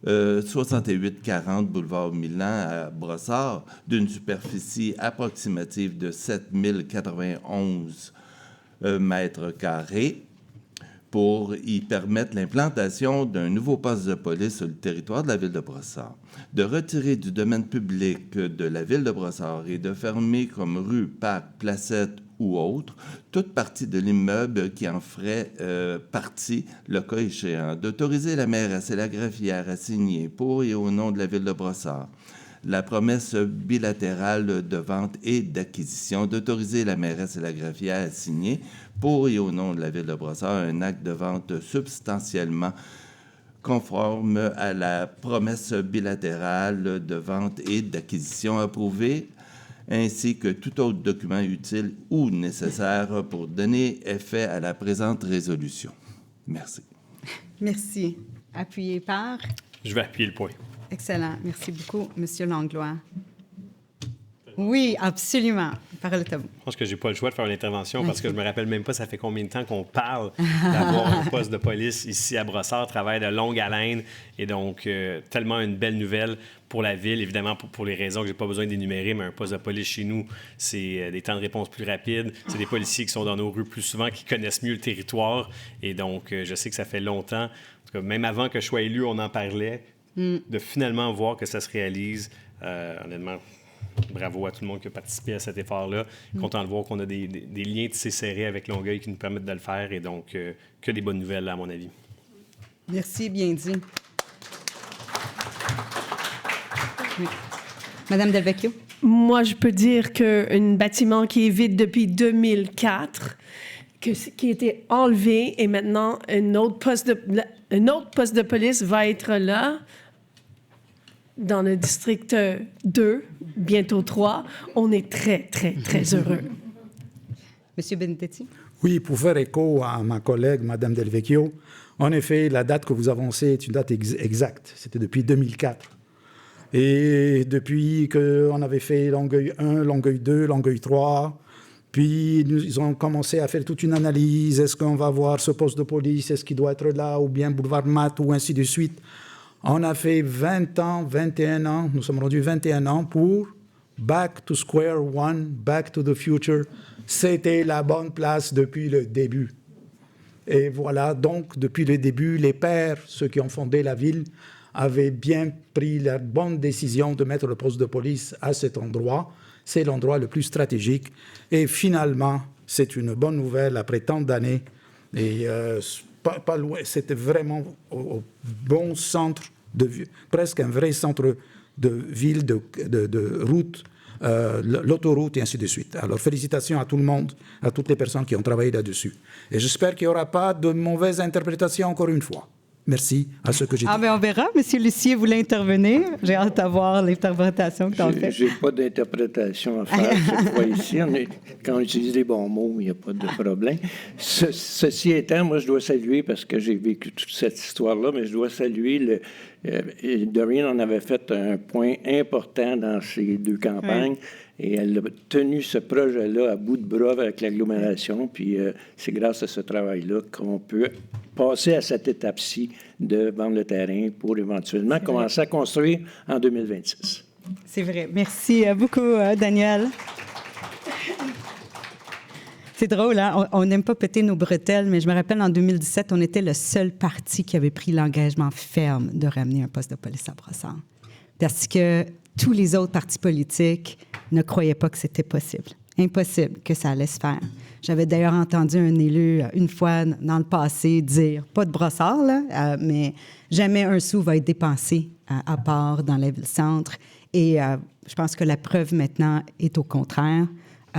6840 boulevard Milan à Brossard, d'une superficie approximative de 7091 mètres carrés, pour y permettre l'implantation d'un nouveau poste de police sur le territoire de la ville de Brossard, de retirer du domaine public de la ville de Brossard et de fermer comme rue, parc, placette ou autre toute partie de l'immeuble qui en ferait partie, le cas échéant, d'autoriser la mairesse et la greffière à signer pour et au nom de la ville de Brossard la promesse bilatérale de vente et d'acquisition, d'autoriser la mairesse et la greffière à signer pour et au nom de la ville de Brossard un acte de vente substantiellement conforme à la promesse bilatérale de vente et d'acquisition approuvée, ainsi que tout autre document utile ou nécessaire pour donner effet à la présente résolution. Merci. Merci. Appuyé par? Je vais appuyer le point. Excellent. Merci beaucoup, Monsieur Langlois. Oui, absolument. Parole est à vous. Je pense que j'ai pas le choix de faire une intervention parce que je me rappelle même pas ça fait combien de temps qu'on parle d'avoir un poste de police ici à Brossard, travail de longue haleine et donc tellement une belle nouvelle pour la ville, évidemment pour les raisons que j'ai pas besoin d'énumérer, mais un poste de police chez nous, c'est des temps de réponse plus rapides, c'est des policiers qui sont dans nos rues plus souvent, qui connaissent mieux le territoire et donc je sais que ça fait longtemps, en tout cas, même avant que je sois élu, on en parlait, de finalement voir que ça se réalise, honnêtement. Bravo à tout le monde qui a participé à cet effort-là. Content de voir qu'on a des liens tissés serrés avec Longueuil qui nous permettent de le faire. Et donc, que des bonnes nouvelles, à mon avis. Merci, bien dit. Oui. Madame Delvecchio? Moi, je peux dire qu'un bâtiment qui est vide depuis 2004, qui a été enlevé, et maintenant, un autre poste de police va être là, dans le district 2, bientôt 3. On est très, très, très heureux. Monsieur Benedetti? Oui, pour faire écho à ma collègue, Mme Delvecchio, en effet, la date que vous avancez est une date exacte. C'était depuis 2004. Et depuis qu'on avait fait Longueuil 1, Longueuil 2, Longueuil 3, puis ils ont commencé à faire toute une analyse. Est-ce qu'on va voir ce poste de police? Est-ce qu'il doit être là? Ou bien boulevard Matt, ou ainsi de suite. On a fait 20 ans, 21 ans, nous sommes rendus 21 ans pour Back to Square One, Back to the Future. C'était la bonne place depuis le début. Et voilà, donc, depuis le début, les pères, ceux qui ont fondé la ville, avaient bien pris la bonne décision de mettre le poste de police à cet endroit. C'est l'endroit le plus stratégique. Et finalement, c'est une bonne nouvelle après tant d'années. Et pas loin, c'était vraiment au bon centre de ville, presque un vrai centre de ville, de route, l'autoroute et ainsi de suite. Alors, félicitations à tout le monde, à toutes les personnes qui ont travaillé là-dessus. Et j'espère qu'il n'y aura pas de mauvaise interprétation encore une fois. Merci à ceux que j'ai dit. Ben on verra. Monsieur Lucier voulait intervenir. J'ai hâte d'avoir l'interprétation que tu as faite. Je n'ai pas d'interprétation à faire cette fois ici. Quand on utilise les bons mots, il n'y a pas de problème. Ceci étant, moi, je dois saluer, parce que j'ai vécu toute cette histoire-là, mais je dois saluer Doreen en avait fait un point important dans ces deux campagnes. Oui. Et elle a tenu ce projet-là à bout de bras avec l'agglomération. Puis c'est grâce à ce travail-là qu'on peut passer à cette étape-ci de vendre le terrain pour éventuellement commencer à construire en 2026. C'est vrai. Merci beaucoup, Daniel. C'est drôle, hein? On n'aime pas péter nos bretelles, mais je me rappelle, en 2017, on était le seul parti qui avait pris l'engagement ferme de ramener un poste de police à Brossard. Parce que tous les autres partis politiques ne croyaient pas que c'était possible. Impossible que ça allait se faire. J'avais d'ailleurs entendu un élu une fois dans le passé dire, pas de brossard, là, mais jamais un sou va être dépensé à part dans la ville-centre. Et je pense que la preuve maintenant est au contraire.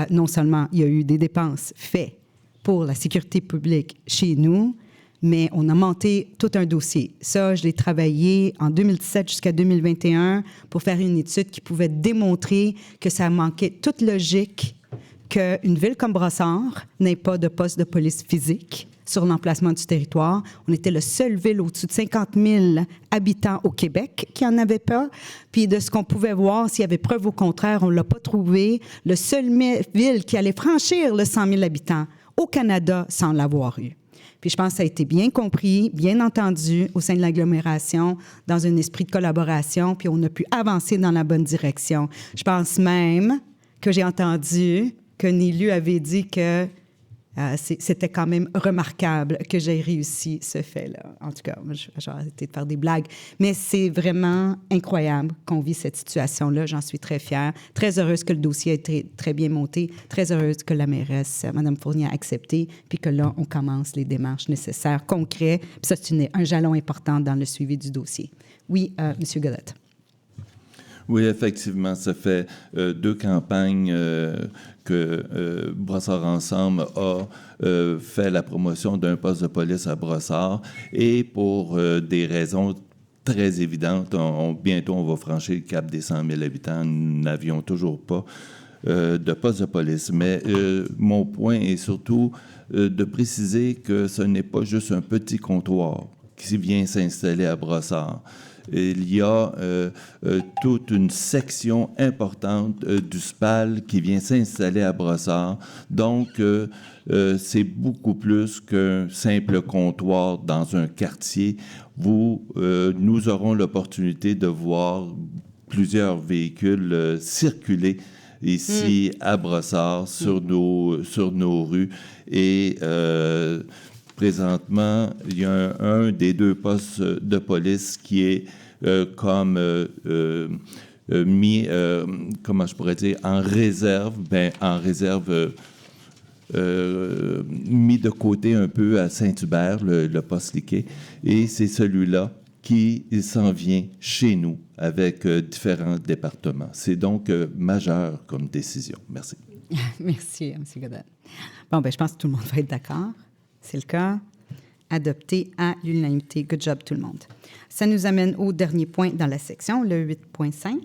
Non seulement il y a eu des dépenses faites pour la sécurité publique chez nous, mais on a monté tout un dossier. Ça, je l'ai travaillé en 2017 jusqu'à 2021 pour faire une étude qui pouvait démontrer que ça manquait toute logique qu'une ville comme Brossard n'ait pas de poste de police physique sur l'emplacement du territoire. On était la seule ville au-dessus de 50 000 habitants au Québec qui n'en avait pas. Puis de ce qu'on pouvait voir, s'il y avait preuve au contraire, on ne l'a pas trouvé. La seule ville qui allait franchir le 100 000 habitants au Canada sans l'avoir eu. Puis je pense que ça a été bien compris, bien entendu au sein de l'agglomération, dans un esprit de collaboration, puis on a pu avancer dans la bonne direction. Je pense même que j'ai entendu qu'un élu avait dit que c'était quand même remarquable que j'ai réussi ce fait-là. En tout cas, j'ai arrêté de faire des blagues. Mais c'est vraiment incroyable qu'on vit cette situation-là. J'en suis très fière. Très heureuse que le dossier a été très bien monté. Très heureuse que la mairesse, Mme Fournier, a accepté. Puis que là, on commence les démarches nécessaires, concrètes. Puis ça, c'est un jalon important dans le suivi du dossier. Oui, M. Godette. Oui, effectivement, ça fait 2 campagnes que Brossard Ensemble a fait la promotion d'un poste de police à Brossard et pour des raisons très évidentes, bientôt on va franchir le cap des 100 000 habitants. Nous n'avions toujours pas de poste de police. Mais mon point est surtout de préciser que ce n'est pas juste un petit comptoir qui vient s'installer à Brossard. Il y a toute une section importante du SPAL qui vient s'installer à Brossard. Donc, c'est beaucoup plus qu'un simple comptoir dans un quartier. Nous aurons l'opportunité de voir plusieurs véhicules circuler ici à Brossard sur nos rues. Et présentement, il y a un des 2 postes de police qui est mis, comment je pourrais dire, en réserve, mis de côté un peu à Saint-Hubert, le poste Liquet, et c'est celui-là qui s'en vient chez nous avec différents départements. C'est donc majeur comme décision. Merci. Merci, M. Godin. Bon, je pense que tout le monde va être d'accord. C'est le cas. Adopté à l'unanimité. Good job, tout le monde. Ça nous amène au dernier point dans la section, le 8.5.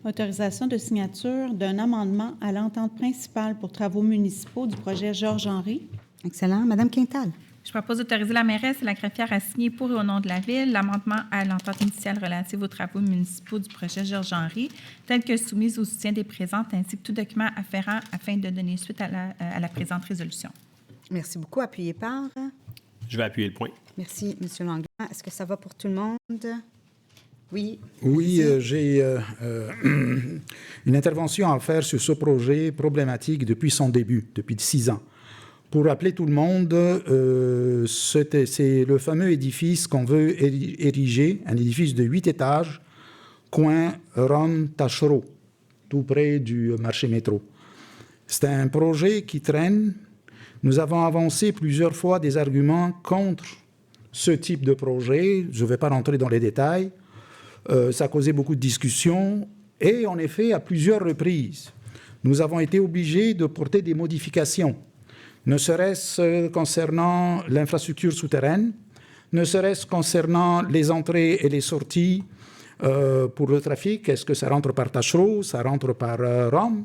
Autorisation de signature d'un amendement à l'entente principale pour travaux municipaux du projet Georges-Henri. Excellent. Madame Quintal. Je propose d'autoriser la mairesse et la greffière à signer pour et au nom de la Ville l'amendement à l'entente initiale relative aux travaux municipaux du projet Georges-Henri, tel que soumise au soutien des présentes, ainsi que tout document afférent afin de donner suite à la présente résolution. Merci beaucoup. Appuyé par... Je vais appuyer le point. Merci, M. Langlois. Est-ce que ça va pour tout le monde? Oui. Oui, j'ai une intervention à faire sur ce projet problématique depuis son début, depuis 6 ans. Pour rappeler tout le monde, c'est le fameux édifice qu'on veut ériger, un édifice de 8 étages, coin Rome-Tachereau, tout près du marché métro. C'est un projet qui traîne. Nous avons avancé plusieurs fois des arguments contre ce type de projet. Je ne vais pas rentrer dans les détails. Ça a causé beaucoup de discussions. Et en effet, à plusieurs reprises, nous avons été obligés de porter des modifications, ne serait-ce concernant l'infrastructure souterraine, ne serait-ce concernant les entrées et les sorties pour le trafic. Est-ce que ça rentre par Tachereau, ça rentre par Rome?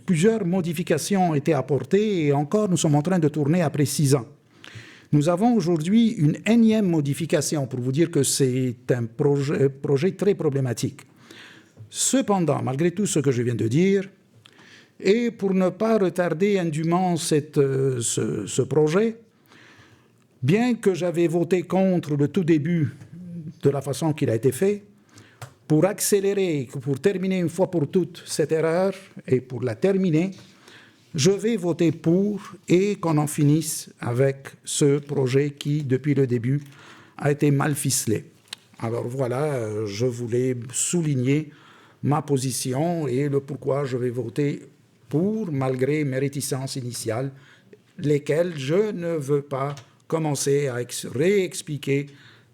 Plusieurs modifications ont été apportées et encore, nous sommes en train de tourner après 6 ans. Nous avons aujourd'hui une énième modification pour vous dire que c'est un projet très problématique. Cependant, malgré tout ce que je viens de dire, et pour ne pas retarder indûment ce projet, bien que j'avais voté contre le tout début de la façon qu'il a été fait, pour accélérer, pour terminer une fois pour toutes cette erreur et pour la terminer, je vais voter pour et qu'on en finisse avec ce projet qui, depuis le début, a été mal ficelé. Alors voilà, je voulais souligner ma position et le pourquoi je vais voter pour, malgré mes réticences initiales, lesquelles je ne veux pas commencer à réexpliquer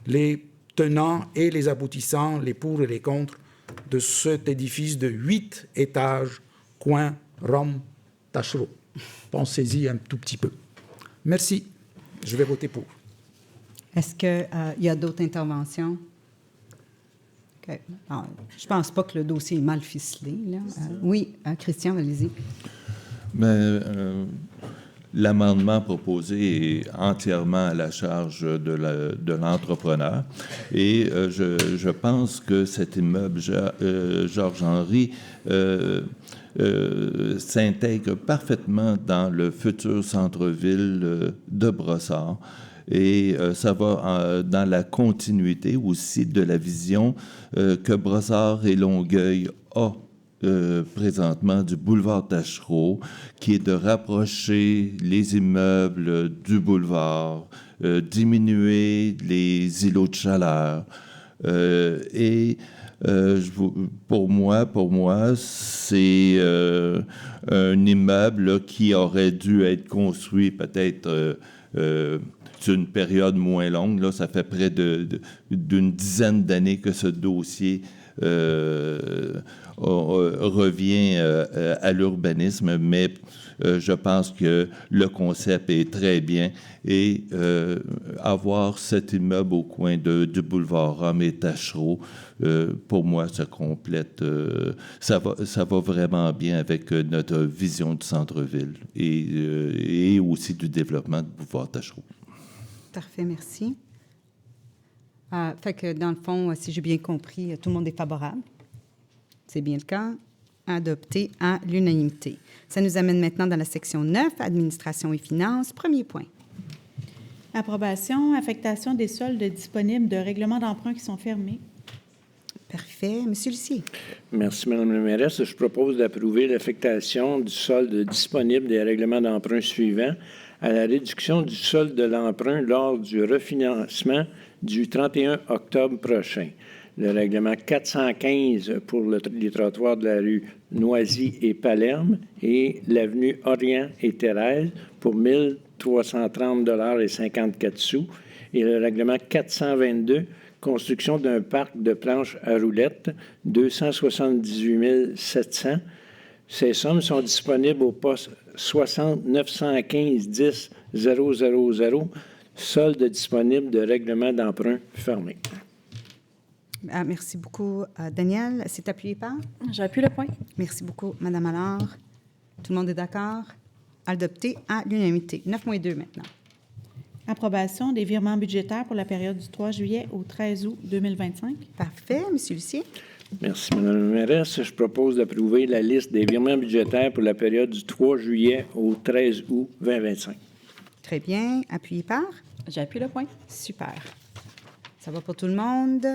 les tenants et les aboutissants, les pour et les contre de cet édifice de 8 étages, coin Rome-Tachereau. Pensez-y un tout petit peu. Merci. Je vais voter pour. Est-ce qu'il y a d'autres interventions? Okay. Alors, je ne pense pas que le dossier est mal ficelé. Là. Oui, Christian, allez-y. L'amendement proposé est entièrement à la charge de l'entrepreneur. Et je pense que cet immeuble, Georges-Henri, s'intègre parfaitement dans le futur centre-ville de Brossard. Et ça va dans la continuité aussi de la vision que Brossard et Longueuil ont présentement du boulevard Tachereau, qui est de rapprocher les immeubles du boulevard, diminuer les îlots de chaleur. Pour moi, c'est un immeuble qui aurait dû être construit peut-être sur une période moins longue. Là, ça fait près d'une dizaine d'années que ce dossier revient à l'urbanisme, mais je pense que le concept est très bien et avoir cet immeuble au coin du boulevard Rome et Tachereau, pour moi, ça complète, ça va vraiment bien avec notre vision du centre-ville et aussi du développement du boulevard Tachereau. Parfait, merci. Fait que dans le fond, si j'ai bien compris, tout le monde est favorable. C'est bien le cas. Adopté à l'unanimité. Ça nous amène maintenant dans la section 9, Administration et finances. Premier point. Approbation, affectation des soldes disponibles de règlements d'emprunt qui sont fermés. Parfait. Monsieur Lucier. Merci, Mme la mairesse. Je propose d'approuver l'affectation du solde disponible des règlements d'emprunt suivants à la réduction du solde de l'emprunt lors du refinancement du 31 octobre prochain. Le règlement 415 pour les trottoirs de la rue Noisy et Palerme et l'avenue Orient et Thérèse pour 1 330,54 $. Et le règlement 422, construction d'un parc de planches à roulettes, 278 700. Ces sommes sont disponibles au poste 60 915 10 000, solde disponible de règlement d'emprunt fermé. Merci beaucoup, Daniel. C'est appuyé par? J'appuie le point. Merci beaucoup, Mme Allard. Tout le monde est d'accord? Adopté à l'unanimité. 9.2 maintenant. Approbation des virements budgétaires pour la période du 3 juillet au 13 août 2025. Parfait. Monsieur Lucier. Merci, Mme la mairesse. Je propose d'approuver la liste des virements budgétaires pour la période du 3 juillet au 13 août 2025. Très bien. Appuyé par? J'appuie le point. Super. Ça va pour tout le monde.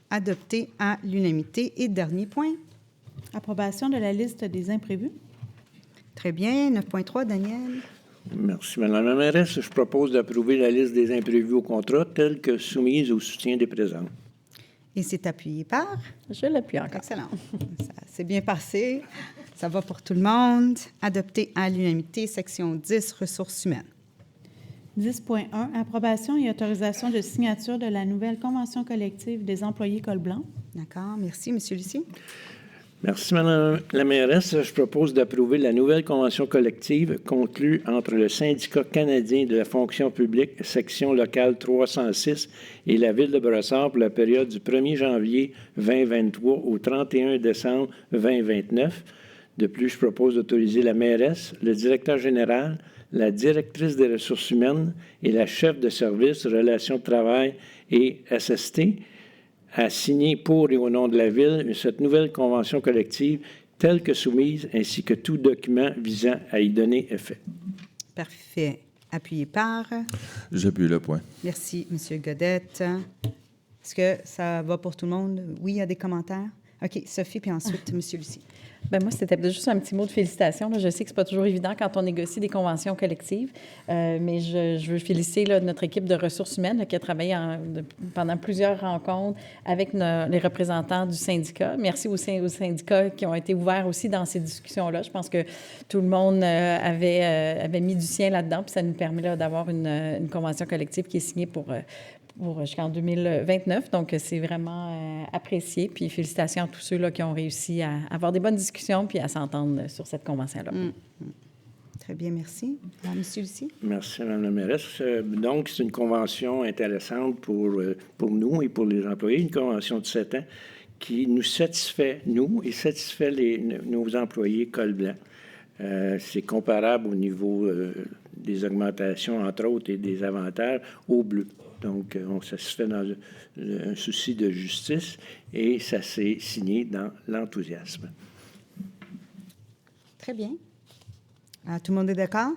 Adopté à l'unanimité. Et dernier point. Approbation de la liste des imprévus. Très bien. 9.3, Daniel. Merci, Mme la mairesse. Je propose d'approuver la liste des imprévus au contrat telle que soumise au soutien des présents. Et c'est appuyé par? Je l'appuie encore. Excellent. C'est bien passé. Ça va pour tout le monde. Adopté à l'unanimité. Section 10, ressources humaines. 10.1, approbation et autorisation de signature de la nouvelle convention collective des employés col blanc. D'accord. Merci, M. Lucier. Merci, Mme la mairesse. Je propose d'approuver la nouvelle convention collective conclue entre le Syndicat canadien de la fonction publique, section locale 306, et la Ville de Brossard pour la période du 1er janvier 2023 au 31 décembre 2029. De plus, je propose d'autoriser la mairesse, le directeur général, la directrice des ressources humaines et la chef de service relations de travail et SST à signer pour et au nom de la Ville cette nouvelle convention collective telle que soumise, ainsi que tout document visant à y donner effet. Parfait. Appuyé par? J'appuie le point. Merci, M. Godette. Est-ce que ça va pour tout le monde? Oui, il y a des commentaires? OK, Sophie, puis ensuite, M. Lucie. Bien, moi, c'était juste un petit mot de félicitations. Là. Je sais que ce n'est pas toujours évident quand on négocie des conventions collectives, mais je veux féliciter là, notre équipe de ressources humaines là, qui a travaillé pendant plusieurs rencontres avec les représentants du syndicat. Merci aux syndicats qui ont été ouverts aussi dans ces discussions-là. Je pense que tout le monde avait mis du sien là-dedans, puis ça nous permet là, d'avoir une convention collective qui est signée pour jusqu'en 2029. Donc, c'est vraiment apprécié. Puis, félicitations à tous ceux là, qui ont réussi à avoir des bonnes discussions puis à s'entendre sur cette convention-là. Très bien, merci. Monsieur Lucie? Merci, Mme la mairesse. Donc, c'est une convention intéressante pour nous et pour les employés, une convention de 7 ans qui nous satisfait, nous, et satisfait nos employés col blanc. C'est comparable au niveau des augmentations, entre autres, et des avantages au bleu. Donc, on satisfait dans un souci de justice et ça s'est signé dans l'enthousiasme. Très bien. Tout le monde est d'accord?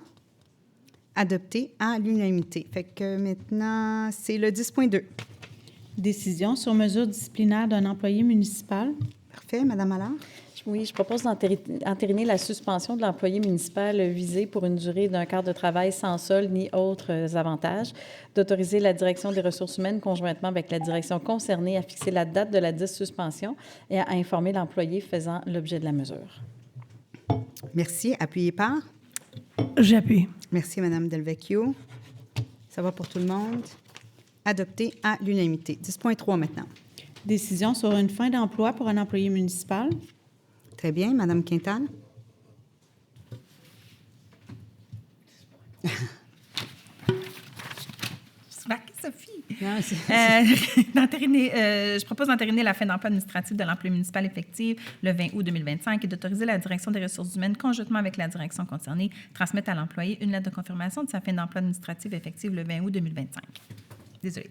Adopté à l'unanimité. Fait que maintenant, c'est le 10.2. Décision sur mesure disciplinaire d'un employé municipal. Parfait. Madame Allard? Oui, je propose d'entériner la suspension de l'employé municipal visé pour une durée d'un quart de travail sans solde ni autres avantages, d'autoriser la direction des ressources humaines conjointement avec la direction concernée à fixer la date de la suspension et à informer l'employé faisant l'objet de la mesure. Merci. Appuyé par? J'appuie. Merci, Madame Delvecchio. Ça va pour tout le monde? Adopté à l'unanimité. 10.3 maintenant. Décision sur une fin d'emploi pour un employé municipal. Très bien. Madame Quintal? Sophie. Je propose d'entériner la fin d'emploi administratif de l'employé municipal effective le 20 août 2025 et d'autoriser la direction des ressources humaines, conjointement avec la direction concernée, transmettre à l'employé une lettre de confirmation de sa fin d'emploi administrative effective le 20 août 2025. Désolée.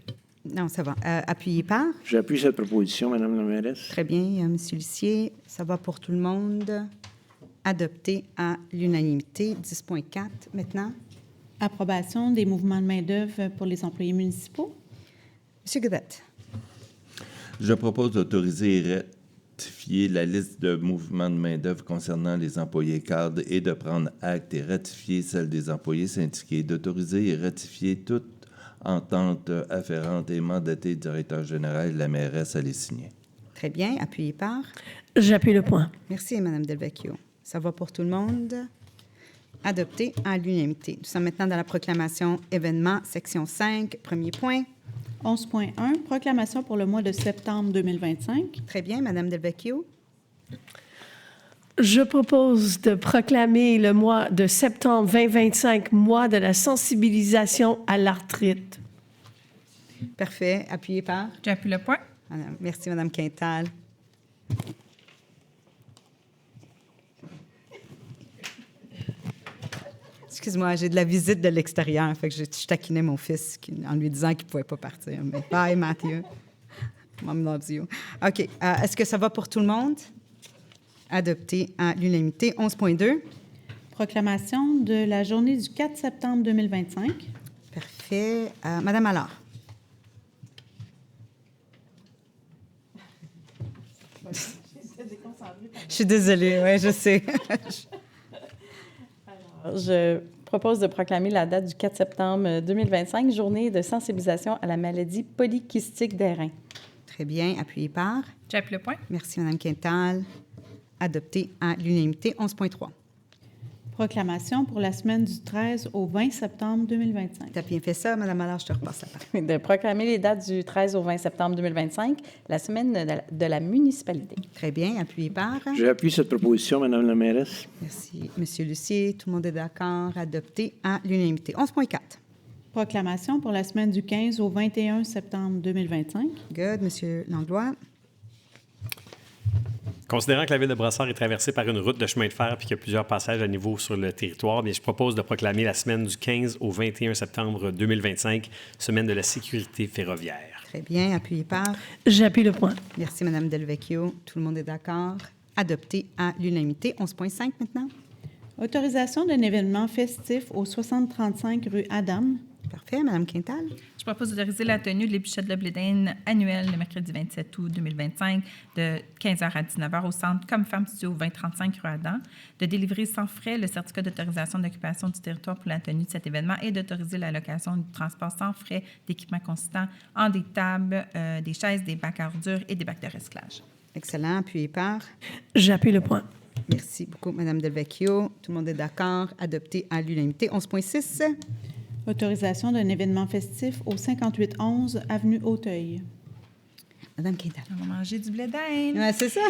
Non, ça va. Appuyé par? J'appuie cette proposition, Madame la mairesse. Très bien. M. Lucier, ça va pour tout le monde. Adopté à l'unanimité. 10.4 maintenant. Approbation des mouvements de main-d'œuvre pour les employés municipaux. M. Godette. Je propose d'autoriser et ratifier la liste de mouvements de main-d'œuvre concernant les employés cadres et de prendre acte et ratifier celle des employés syndiqués, d'autoriser et ratifier toute entente afférente et mandater le directeur général et la mairesse à les signer. Très bien. Appuyé par? J'appuie le point. Merci, Mme Delvecchio. Ça va pour tout le monde. Adopté à l'unanimité. Nous sommes maintenant dans la proclamation événement, section 5, premier point. 11.1, proclamation pour le mois de septembre 2025. Très bien, Mme Delvecchio. Je propose de proclamer le mois de septembre 2025 mois de la sensibilisation à l'arthrite. Parfait. Appuyé par? J'appuie le point. Merci, Mme Quintal. Excuse-moi, j'ai de la visite de l'extérieur, fait que je taquinais mon fils en lui disant qu'il ne pouvait pas partir. Mais bye, Mathieu. Mom loves you. OK. Est-ce que ça va pour tout le monde? Adopté à l'unanimité. 11.2. Proclamation de la journée du 4 septembre 2025. Parfait. Madame Allard. Je suis désolée, oui, je sais. Alors, je propose de proclamer la date du 4 septembre 2025, journée de sensibilisation à la maladie polykystique des reins. Très bien. Appuyé par? J'appuie le point. Merci, Mme Quintal. Adopté à l'unanimité. 11.3. Proclamation pour la semaine du 13 au 20 septembre 2025. Tu as bien fait ça, Mme Allard, je te repasse la parole. De proclamer les dates du 13 au 20 septembre 2025, la semaine de la municipalité. Très bien. Appuyé par? J'appuie cette proposition, Mme la mairesse. Merci. M. Lucier, tout le monde est d'accord. Adopté à l'unanimité. 11.4. Proclamation pour la semaine du 15 au 21 septembre 2025. Good. M. Langlois. Considérant que la ville de Brossard est traversée par une route de chemin de fer et qu'il y a plusieurs passages à niveau sur le territoire, bien, je propose de proclamer la semaine du 15 au 21 septembre 2025, semaine de la sécurité ferroviaire. Très bien. Appuyé par? J'appuie le point. Merci, Mme Delvecchio. Tout le monde est d'accord. Adopté à l'unanimité. 11.5 maintenant. Autorisation d'un événement festif au 6035 rue Adam. Parfait. Mme Quintal? Je propose d'autoriser la tenue de l'épluchette de blé d'Inde annuelle le mercredi 27 août 2025 de 15h à 19h au centre Comme Femmes Studio 2035 rue Adam, de délivrer sans frais le certificat d'autorisation d'occupation du territoire pour la tenue de cet événement et d'autoriser la location du transport sans frais d'équipements consistant en des tables, des chaises, des bacs à ordures et des bacs de recyclage. Excellent. Appuyé par? J'appuie le point. Merci beaucoup, Mme Delvecchio. Tout le monde est d'accord. Adopté à l'unanimité. 11.6. Autorisation d'un événement festif au 5811 avenue Auteuil. Mme Quintal. On va manger du blé d'Inde. Oui, c'est ça.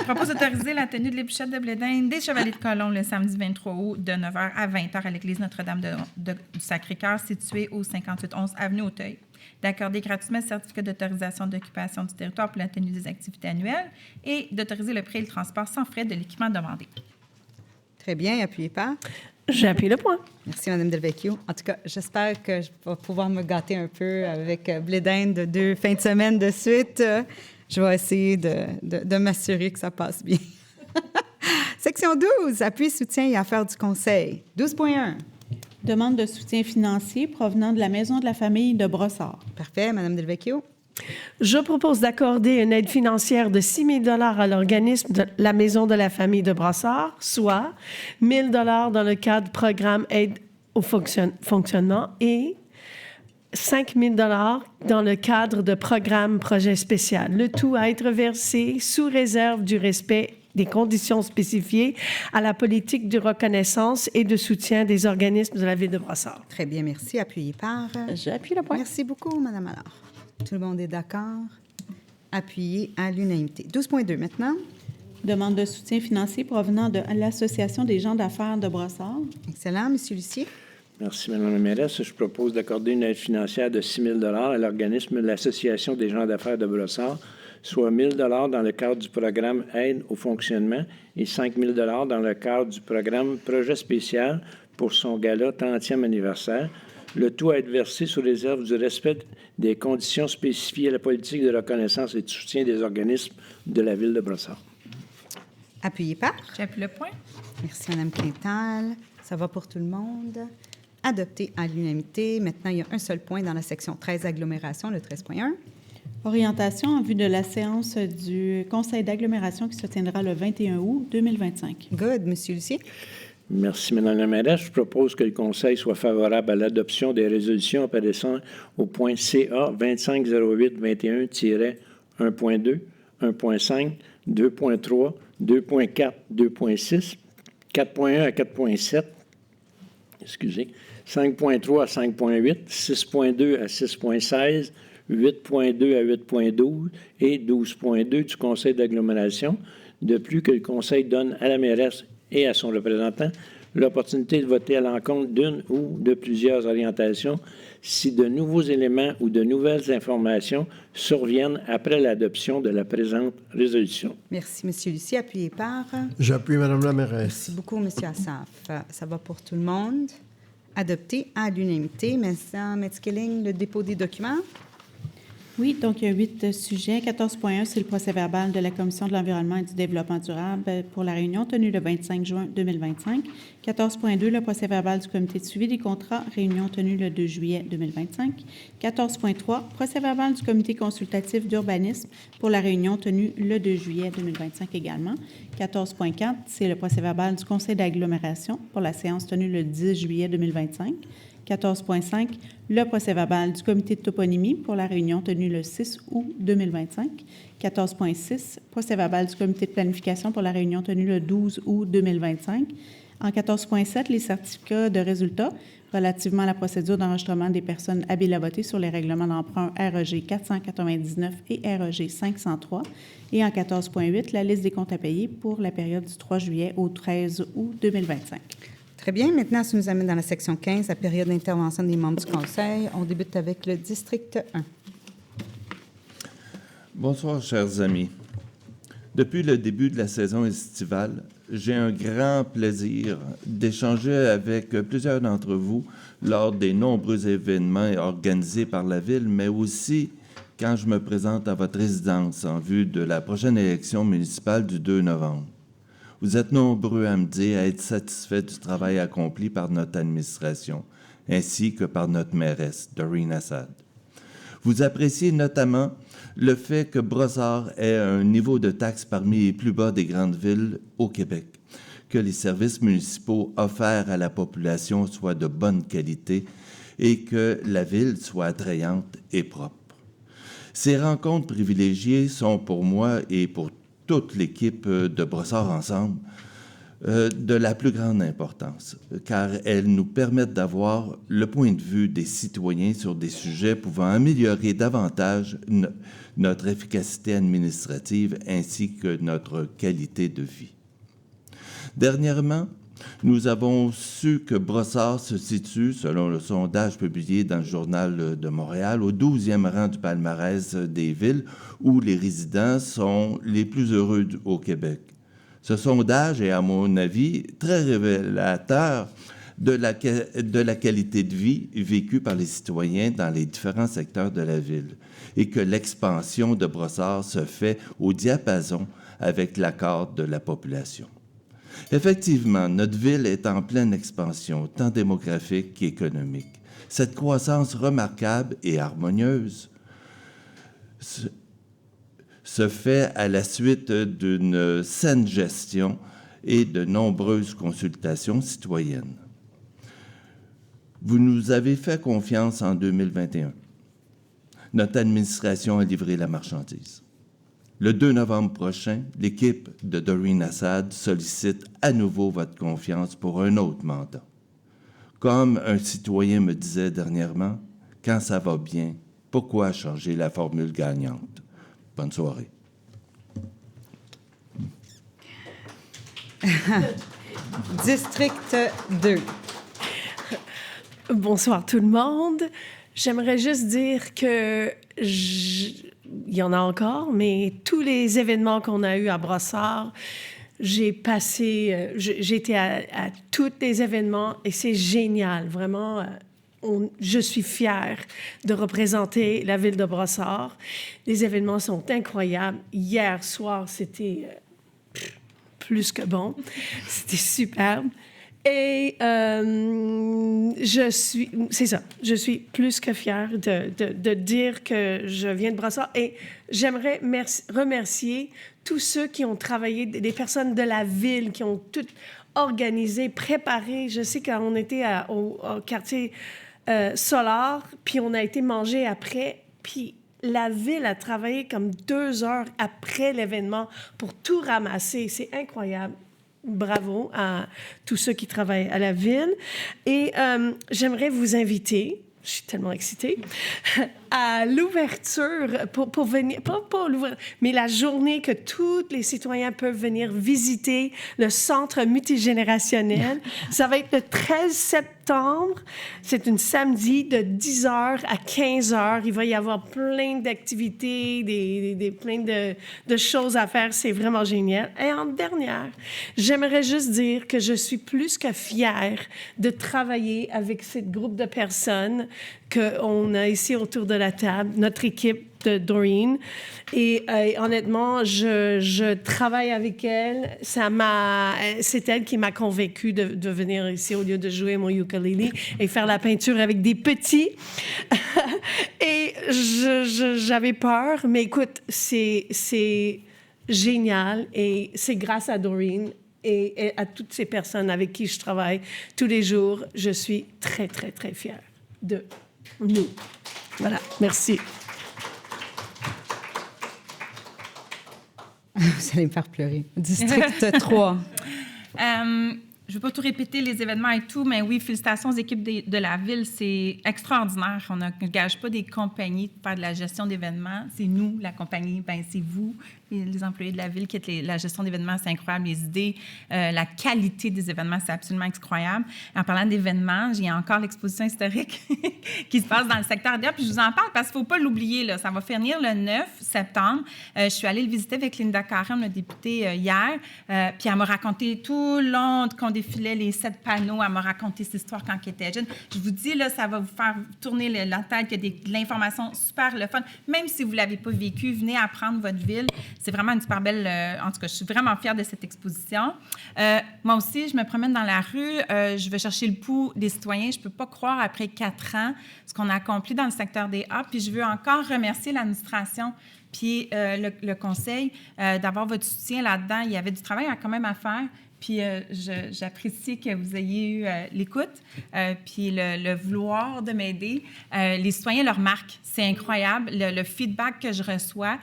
Propose d'autoriser la tenue de l'épluchette de blé d'Inde des Chevaliers de Colomb le samedi 23 août de 9h à 20h à l'église Notre-Dame du Sacré-Cœur située au 5811 avenue Auteuil. D'accorder gratuitement le certificat d'autorisation d'occupation du territoire pour la tenue des activités annuelles et d'autoriser le prêt et le transport sans frais de l'équipement demandé. Très bien. Appuyé par? J'appuie le point. Merci, Mme Delvecchio. En tout cas, j'espère que je vais pouvoir me gâter un peu avec blé d'Inde de 2 fins de semaine de suite. Je vais essayer de m'assurer que ça passe bien. Section 12, appui, soutien et affaires du conseil. 12.1. Demande de soutien financier provenant de la Maison de la famille de Brossard. Parfait. Mme Delvecchio. Je propose d'accorder une aide financière de 6 000 à l'organisme de la Maison de la famille de Brossard, soit 1 000 dans le cadre du programme Aide au fonctionnement et 5 000 dans le cadre de programme Projet spécial. Le tout à être versé sous réserve du respect des conditions spécifiées à la politique de reconnaissance et de soutien des organismes de la Ville de Brossard. Très bien, merci. Appuyé par? J'appuie le point. Merci beaucoup, Mme Allard. Tout le monde est d'accord. Appuyé à l'unanimité. 12.2 maintenant. Demande de soutien financier provenant de l'Association des gens d'affaires de Brossard. Excellent. Monsieur Lucier. Merci, Mme la mairesse. Je propose d'accorder une aide financière de 6 000 à l'organisme de l'Association des gens d'affaires de Brossard, soit 1 000 dans le cadre du programme Aide au fonctionnement et 5 000 dans le cadre du programme Projet spécial pour son gala 30e anniversaire. Le tout à être versé sous réserve du respect des conditions spécifiées à la politique de reconnaissance et de soutien des organismes de la Ville de Brossard. Appuyé par? J'appuie le point. Merci, Mme Quintal. Ça va pour tout le monde. Adopté à l'unanimité. Maintenant, il y a un seul point dans la section 13 agglomération, le 13.1. Orientation en vue de la séance du Conseil d'agglomération qui se tiendra le 21 août 2025. Good. Monsieur Lucier. Merci, Mme la mairesse. Je propose que le Conseil soit favorable à l'adoption des résolutions apparaissant au point CA 2508-21-1.2, 1.5, 2.3, 2.4, 2.6, 4.1 à 4.7, 5.3 à 5.8, 6.2 à 6.16, 8.2 à 8.12 et 12.2 du Conseil d'agglomération. De plus, que le Conseil donne à la mairesse et à son représentant l'opportunité de voter à l'encontre d'une ou de plusieurs orientations si de nouveaux éléments ou de nouvelles informations surviennent après l'adoption de la présente résolution. Merci, M. Lucier. Appuyé par? J'appuie, Mme la mairesse. Merci beaucoup, M. Assaf. Ça va pour tout le monde. Adopté à l'unanimité. Maintenant, M. Killing, le dépôt des documents. Oui, donc il y a 8 sujets. 14.1, c'est le procès-verbal de la Commission de l'environnement et du développement durable pour la réunion tenue le 25 juin 2025. 14.2, le procès-verbal du comité de suivi des contrats, réunion tenue le 2 juillet 2025. 14.3, procès-verbal du comité consultatif d'urbanisme pour la réunion tenue le 2 juillet 2025 également. 14.4, c'est le procès-verbal du conseil d'agglomération pour la séance tenue le 10 juillet 2025. 14.5, le procès-verbal du comité de toponymie pour la réunion tenue le 6 août 2025. 14.6, procès-verbal du comité de planification pour la réunion tenue le 12 août 2025. En 14.7, les certificats de résultats relativement à la procédure d'enregistrement des personnes habiles à voter sur les règlements d'emprunt REG 499 et REG 503. Et en 14.8, la liste des comptes à payer pour la période du 3 juillet au 13 août 2025. Très bien. Maintenant, ça nous amène dans la section 15, la période d'intervention des membres du Conseil. On débute avec le district 1. Bonsoir, chers amis. Depuis le début de la saison estivale, j'ai un grand plaisir d'échanger avec plusieurs d'entre vous lors des nombreux événements organisés par la Ville, mais aussi quand je me présente à votre résidence en vue de la prochaine élection municipale du 2 novembre. Vous êtes nombreux à me dire être satisfaits du travail accompli par notre administration. ainsi que par notre mairesse, Doreen Assad. Vous appréciez notamment le fait que Brossard ait un niveau de taxe parmi les plus bas des grandes villes au Québec, que les services municipaux offerts à la population soient de bonne qualité et que la ville soit attrayante et propre. Ces rencontres privilégiées sont pour moi et pour toute l'équipe de Brossard Ensemble de la plus grande importance, car elles nous permettent d'avoir le point de vue des citoyens sur des sujets pouvant améliorer davantage notre efficacité administrative ainsi que notre qualité de vie. Dernièrement, nous avons su que Brossard se situe, selon le sondage publié dans le Journal de Montréal, au 12e rang du palmarès des villes où les résidents sont les plus heureux au Québec. Ce sondage est, à mon avis, très révélateur de la qualité de vie vécue par les citoyens dans les différents secteurs de la ville et que l'expansion de Brossard se fait au diapason avec l'accord de la population. Effectivement, notre ville est en pleine expansion, tant démographique qu'économique. Cette croissance remarquable et harmonieuse se fait à la suite d'une saine gestion et de nombreuses consultations citoyennes. Vous nous avez fait confiance en 2021. Notre administration a livré la marchandise. Le 2 novembre prochain, l'équipe de Doreen Assad sollicite à nouveau votre confiance pour un autre mandat. Comme un citoyen me disait dernièrement, « Quand ça va bien, pourquoi changer la formule gagnante? » Bonne soirée. District 2. Bonsoir tout le monde. J'aimerais juste dire que il y en a encore, mais tous les événements qu'on a eus à Brossard, j'ai été à tous les événements et c'est génial, vraiment. Je suis fière de représenter la ville de Brossard. Les événements sont incroyables. Hier soir, c'était plus que bon. C'était superbe. Et je suis plus que fière de dire que je viens de Brossard. Et j'aimerais remercier tous ceux qui ont travaillé, des personnes de la ville qui ont tout organisé, préparé. Je sais qu'on était au quartier Solar, puis on a été manger après, puis la ville a travaillé comme 2 heures après l'événement pour tout ramasser. C'est incroyable. Bravo à tous ceux qui travaillent à la ville. Et j'aimerais vous inviter, je suis tellement excitée, à l'ouverture, pour venir, pas l'ouverture, mais la journée que tous les citoyens peuvent venir visiter le centre multigénérationnel. Ça va être le 13 septembre. C'est un samedi de 10h à 15h. Il va y avoir plein d'activités, plein de choses à faire. C'est vraiment génial. Et en dernière, j'aimerais juste dire que je suis plus que fière de travailler avec ce groupe de personnes qu'on a ici autour de la table, notre équipe de Doreen. Et honnêtement, je travaille avec elle. C'est elle qui m'a convaincue de venir ici au lieu de jouer mon ukulélé et faire la peinture avec des petits. Et j'avais peur, mais écoute, c'est génial et c'est grâce à Doreen et à toutes ces personnes avec qui je travaille tous les jours. Je suis très, très, très fière de nous. Voilà, merci. Vous allez me faire pleurer. District 3. Je ne vais pas tout répéter les événements et tout, mais oui, félicitations aux équipes de la ville. C'est extraordinaire. On n'engage pas des compagnies pour faire de la gestion d'événements. C'est nous, la compagnie, c'est vous, les employés de la ville qui êtes la gestion d'événements. C'est incroyable. Les idées, la qualité des événements, c'est absolument incroyable. En parlant d'événements, j'ai encore l'exposition historique qui se passe dans le secteur d'Hier. Puis je vous en parle parce qu'il ne faut pas l'oublier. Là. Ça va finir le 9 septembre. Je suis allée le visiter avec Linda Carême, la députée, hier. Puis elle m'a raconté tout le long qu'on défilait les 7 panneaux. Elle m'a raconté cette histoire quand elle était jeune. Je vous dis, là, ça va vous faire tourner la tête. Il y a de l'information super le fun. Même si vous ne l'avez pas vécu, venez apprendre votre ville. c'est vraiment une super belle... en tout cas, je suis vraiment fière de cette exposition. Moi aussi, je me promène dans la rue, je vais chercher le pouls des citoyens. Je ne peux pas croire, après 4 ans, ce qu'on a accompli dans le secteur des hubs. Puis je veux encore remercier l'administration puis le conseil d'avoir votre soutien là-dedans. Il y avait du travail quand même à faire. Puis j'apprécie que vous ayez eu l'écoute, puis le vouloir de m'aider. Les citoyens leur marquent. C'est incroyable. Le feedback que je reçois,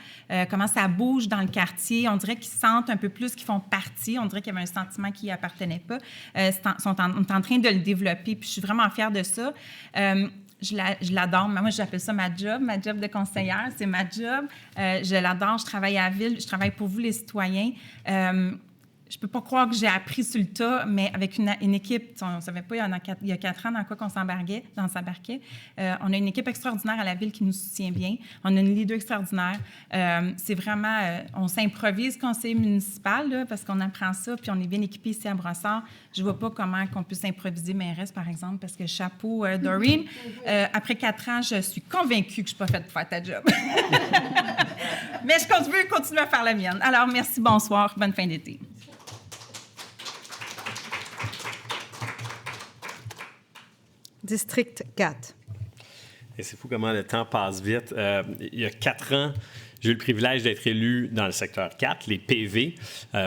comment ça bouge dans le quartier. On dirait qu'ils sentent un peu plus qu'ils font partie. On dirait qu'il y avait un sentiment qui n'y appartenait pas. On est en train de le développer, puis je suis vraiment fière de ça. Je l'adore. Moi, j'appelle ça ma job de conseillère. C'est ma job. Je l'adore. Je travaille à la ville. Je travaille pour vous, les citoyens. Je ne peux pas croire que j'ai appris sur le tas, mais avec une équipe, on ne savait pas il y a 4 ans dans quoi on s'embarquait. On a une équipe extraordinaire à la ville qui nous soutient bien. On a une leader extraordinaire. C'est vraiment... on s'improvise conseiller municipal, là, parce qu'on apprend ça, puis on est bien équipé ici à Brossard. Je ne vois pas comment on peut s'improviser mairesse, par exemple, parce que chapeau, Doreen. Après 4 ans, je suis convaincue que je ne suis pas faite pour faire ta job. Mais je veux continuer à faire la mienne. Alors, merci, bonsoir, bonne fin d'été. District 4. Et c'est fou comment le temps passe vite. Il y a 4 ans, j'ai eu le privilège d'être élu dans le secteur 4, les PV,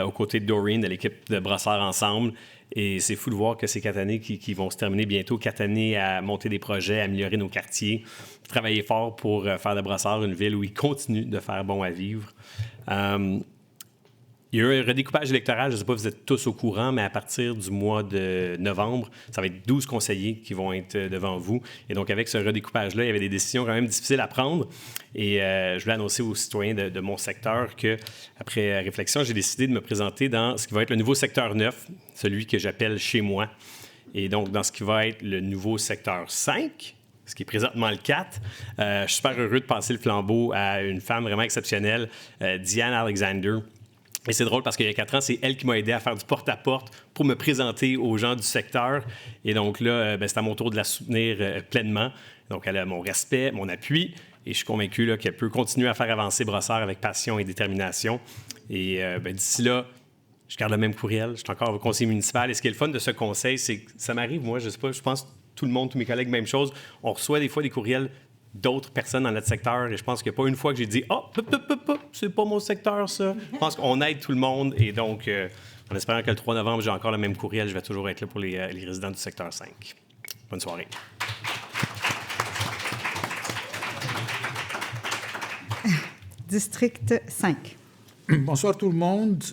aux côtés de Doreen, de l'équipe de Brossard Ensemble. Et c'est fou de voir que ces 4 années qui vont se terminer bientôt, 4 années à monter des projets, à améliorer nos quartiers, travailler fort pour faire de Brossard une ville où il continue de faire bon à vivre. Il y a eu un redécoupage électoral, je ne sais pas si vous êtes tous au courant, mais à partir du mois de novembre, ça va être 12 conseillers qui vont être devant vous. Et donc, avec ce redécoupage-là, il y avait des décisions quand même difficiles à prendre. Et je voulais annoncer aux citoyens de mon secteur qu'après réflexion, j'ai décidé de me présenter dans ce qui va être le nouveau secteur 9, celui que j'appelle chez moi. Et donc, dans ce qui va être le nouveau secteur 5, ce qui est présentement le 4. Je suis super heureux de passer le flambeau à une femme vraiment exceptionnelle, Diane Alexander. Et c'est drôle parce qu'il y a 4 ans, c'est elle qui m'a aidé à faire du porte-à-porte pour me présenter aux gens du secteur. Et donc là, c'est à mon tour de la soutenir pleinement. Donc, elle a mon respect, mon appui. Et je suis convaincu qu'elle peut continuer à faire avancer Brossard avec passion et détermination. Et d'ici là, je garde le même courriel. Je suis encore au conseil municipal. Et ce qui est le fun de ce conseil, c'est que ça m'arrive, moi, je sais pas, je pense tout le monde, tous mes collègues, même chose. On reçoit des fois des courriels d'autres personnes dans notre secteur. Et je pense qu'il n'y a pas une fois que j'ai dit « Oh, c'est pas mon secteur, ça. » Je pense qu'on aide tout le monde. Et donc, en espérant que le 3 novembre, j'ai encore le même courriel, je vais toujours être là pour les résidents du secteur 5. Bonne soirée. District 5. Bonsoir tout le monde.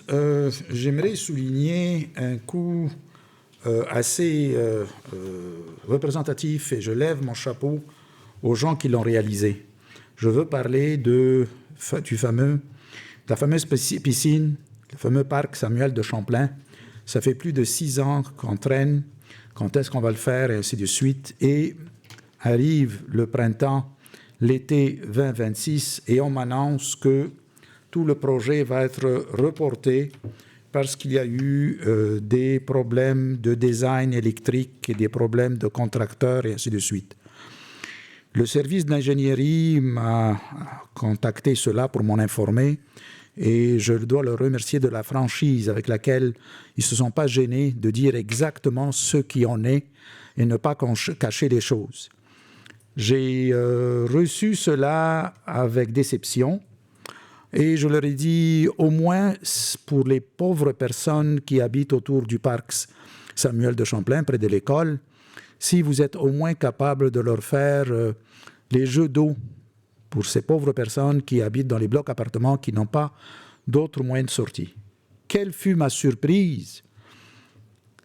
J'aimerais souligner un coup assez représentatif et je lève mon chapeau aux gens qui l'ont réalisé. Je veux parler de la fameuse piscine, le fameux parc Samuel de Champlain. Ça fait plus de 6 ans qu'on traîne. Quand est-ce qu'on va le faire, et ainsi de suite. Et arrive le printemps, l'été 2026, et on m'annonce que tout le projet va être reporté parce qu'il y a eu des problèmes de design électrique et des problèmes de contracteurs, et ainsi de suite. Le service d'ingénierie m'a contacté cela pour m'en informer et je dois le remercier de la franchise avec laquelle ils ne se sont pas gênés de dire exactement ce qui en est et ne pas cacher les choses. J'ai reçu cela avec déception et je leur ai dit, au moins pour les pauvres personnes qui habitent autour du parc Samuel de Champlain, près de l'école, si vous êtes au moins capable de leur faire les jeux d'eau pour ces pauvres personnes qui habitent dans les blocs appartements qui n'ont pas d'autres moyens de sortie. Quelle fut ma surprise!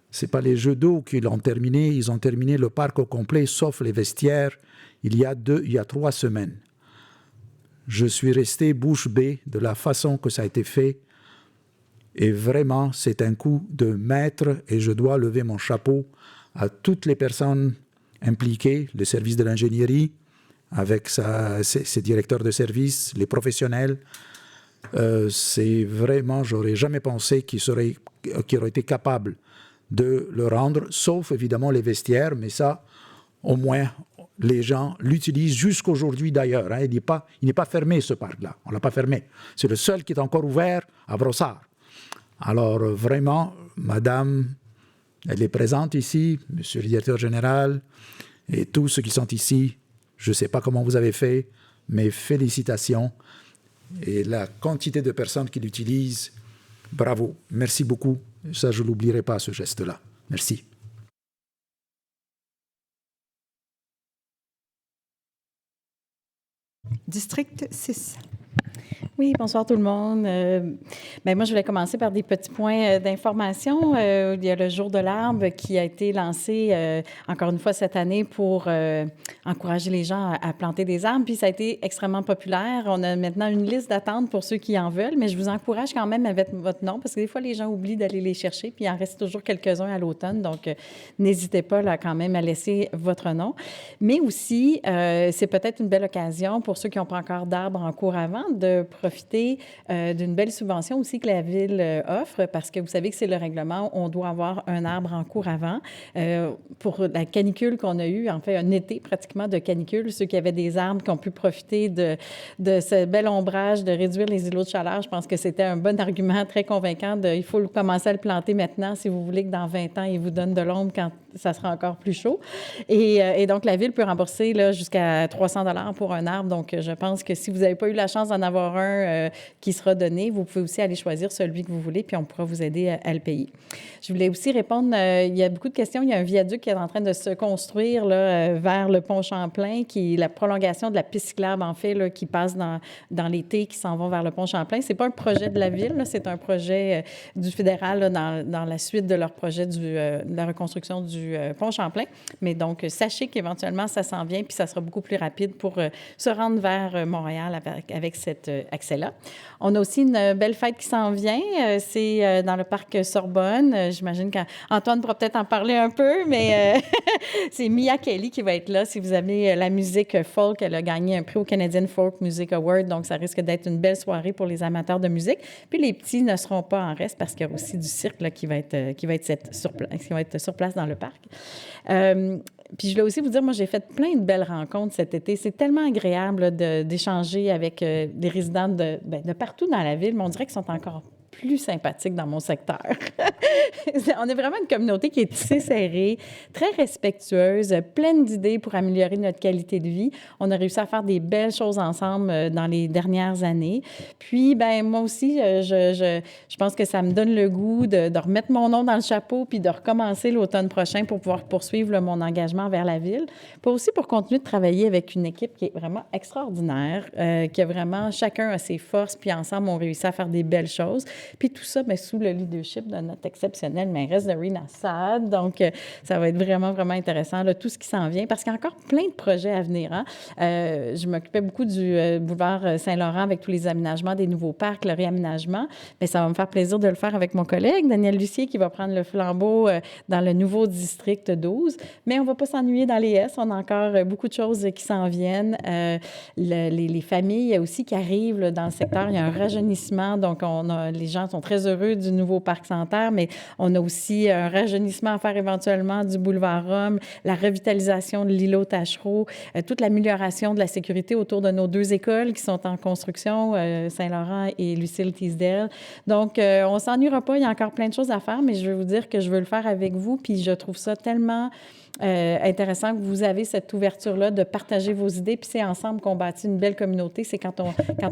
Ce n'est pas les jeux d'eau qui l'ont terminé, ils ont terminé le parc au complet, sauf les vestiaires, il y a 3 semaines. Je suis resté bouche bée de la façon que ça a été fait. Et vraiment, c'est un coup de maître et je dois lever mon chapeau à toutes les personnes impliquées, le service de l'ingénierie, avec ses directeurs de service, les professionnels. C'est vraiment, j'aurais jamais pensé qu'ils auraient été capables de le rendre, sauf évidemment les vestiaires, mais ça, au moins, les gens l'utilisent jusqu'aujourd'hui d'ailleurs. Hein. Il n'est pas fermé, ce parc-là. On ne l'a pas fermé. C'est le seul qui est encore ouvert à Brossard. Alors, vraiment, madame, elle est présente ici, monsieur le directeur général, et tous ceux qui sont ici. Je ne sais pas comment vous avez fait, mais félicitations. Et la quantité de personnes qui l'utilisent, bravo. Merci beaucoup. Ça, je ne l'oublierai pas, ce geste-là. Merci. District 6. Oui, bonsoir tout le monde. Moi, je voulais commencer par des petits points d'information. Il y a le Jour de l'arbre qui a été lancé, encore une fois, cette année pour encourager les gens à planter des arbres. Puis ça a été extrêmement populaire. On a maintenant une liste d'attente pour ceux qui en veulent, mais je vous encourage quand même à mettre votre nom parce que des fois, les gens oublient d'aller les chercher, puis il en reste toujours quelques-uns à l'automne. Donc, n'hésitez pas là, quand même à laisser votre nom. Mais aussi, c'est peut-être une belle occasion pour ceux qui n'ont pas encore d'arbres en cours avant de profiter d'une belle subvention aussi que la Ville offre, parce que vous savez que c'est le règlement, on doit avoir un arbre en cours avant. Pour la canicule qu'on a eue, en fait, un été pratiquement de canicule, ceux qui avaient des arbres qui ont pu profiter de ce bel ombrage, de réduire les îlots de chaleur, je pense que c'était un bon argument très convaincant il faut commencer à le planter maintenant si vous voulez que dans 20 ans, il vous donne de l'ombre quand ça sera encore plus chaud. Et donc, la Ville peut rembourser là, jusqu'à 300 $ pour un arbre. Donc, je pense que si vous n'avez pas eu la chance d'en avoir un qui sera donné, vous pouvez aussi aller choisir celui que vous voulez, puis on pourra vous aider à le payer. Je voulais aussi répondre, il y a beaucoup de questions. Il y a un viaduc qui est en train de se construire là, vers le pont Champlain, qui est la prolongation de la piste cyclable, en fait, là, qui passe dans l'été, qui s'en vont vers le pont Champlain. Ce n'est pas un projet de la Ville, là, c'est un projet du fédéral là, dans la suite de leur projet de la reconstruction du pont Champlain. Mais donc, sachez qu'éventuellement, ça s'en vient, puis ça sera beaucoup plus rapide pour se rendre vers Montréal avec cet accès-là. On a aussi une belle fête qui s'en vient. C'est dans le parc Sorbonne. J'imagine qu'Antoine pourra peut-être en parler un peu, mais c'est Mia Kelly qui va être là. Si vous avez la musique folk, elle a gagné un prix au Canadian Folk Music Award, donc ça risque d'être une belle soirée pour les amateurs de musique. Puis les petits ne seront pas en reste parce qu'il y a aussi du cirque là, qui va être sur place dans le parc. Puis je voulais aussi vous dire, moi, j'ai fait plein de belles rencontres cet été. C'est tellement agréable d'échanger avec des résidents de partout dans la ville, mais on dirait qu'ils sont encore plus sympathiques dans mon secteur. On est vraiment une communauté qui est tissée serrée, très respectueuse, pleine d'idées pour améliorer notre qualité de vie. On a réussi à faire des belles choses ensemble dans les dernières années. Puis, moi aussi, je pense que ça me donne le goût de remettre mon nom dans le chapeau puis de recommencer l'automne prochain pour pouvoir poursuivre là, mon engagement vers la ville. Puis aussi pour continuer de travailler avec une équipe qui est vraiment extraordinaire, qui a vraiment, chacun a ses forces, puis ensemble, on réussit à faire des belles choses. Puis tout ça, sous le leadership de notre exceptionnelle mairesse de Rina Saad. Donc, ça va être vraiment, vraiment intéressant, là, tout ce qui s'en vient, parce qu'il y a encore plein de projets à venir. Hein? Je m'occupais beaucoup du boulevard Saint-Laurent avec tous les aménagements des nouveaux parcs, le réaménagement. Mais ça va me faire plaisir de le faire avec mon collègue, Daniel Lucier, qui va prendre le flambeau dans le nouveau district 12. Mais on ne va pas s'ennuyer dans les S. On a encore beaucoup de choses qui s'en viennent. Les familles aussi qui arrivent là, dans le secteur. Il y a un rajeunissement. Donc, les gens sont très heureux du nouveau parc Santerre, mais on a aussi un rajeunissement à faire éventuellement du boulevard Rome, la revitalisation de l'îlot Tachereau, toute l'amélioration de la sécurité autour de nos deux écoles qui sont en construction, Saint-Laurent et Lucille Teasdale. Donc, on ne s'ennuiera pas, il y a encore plein de choses à faire, mais je veux vous dire que je veux le faire avec vous, puis je trouve ça tellement intéressant que vous avez cette ouverture-là de partager vos idées, puis c'est ensemble qu'on bâtit une belle communauté. C'est quand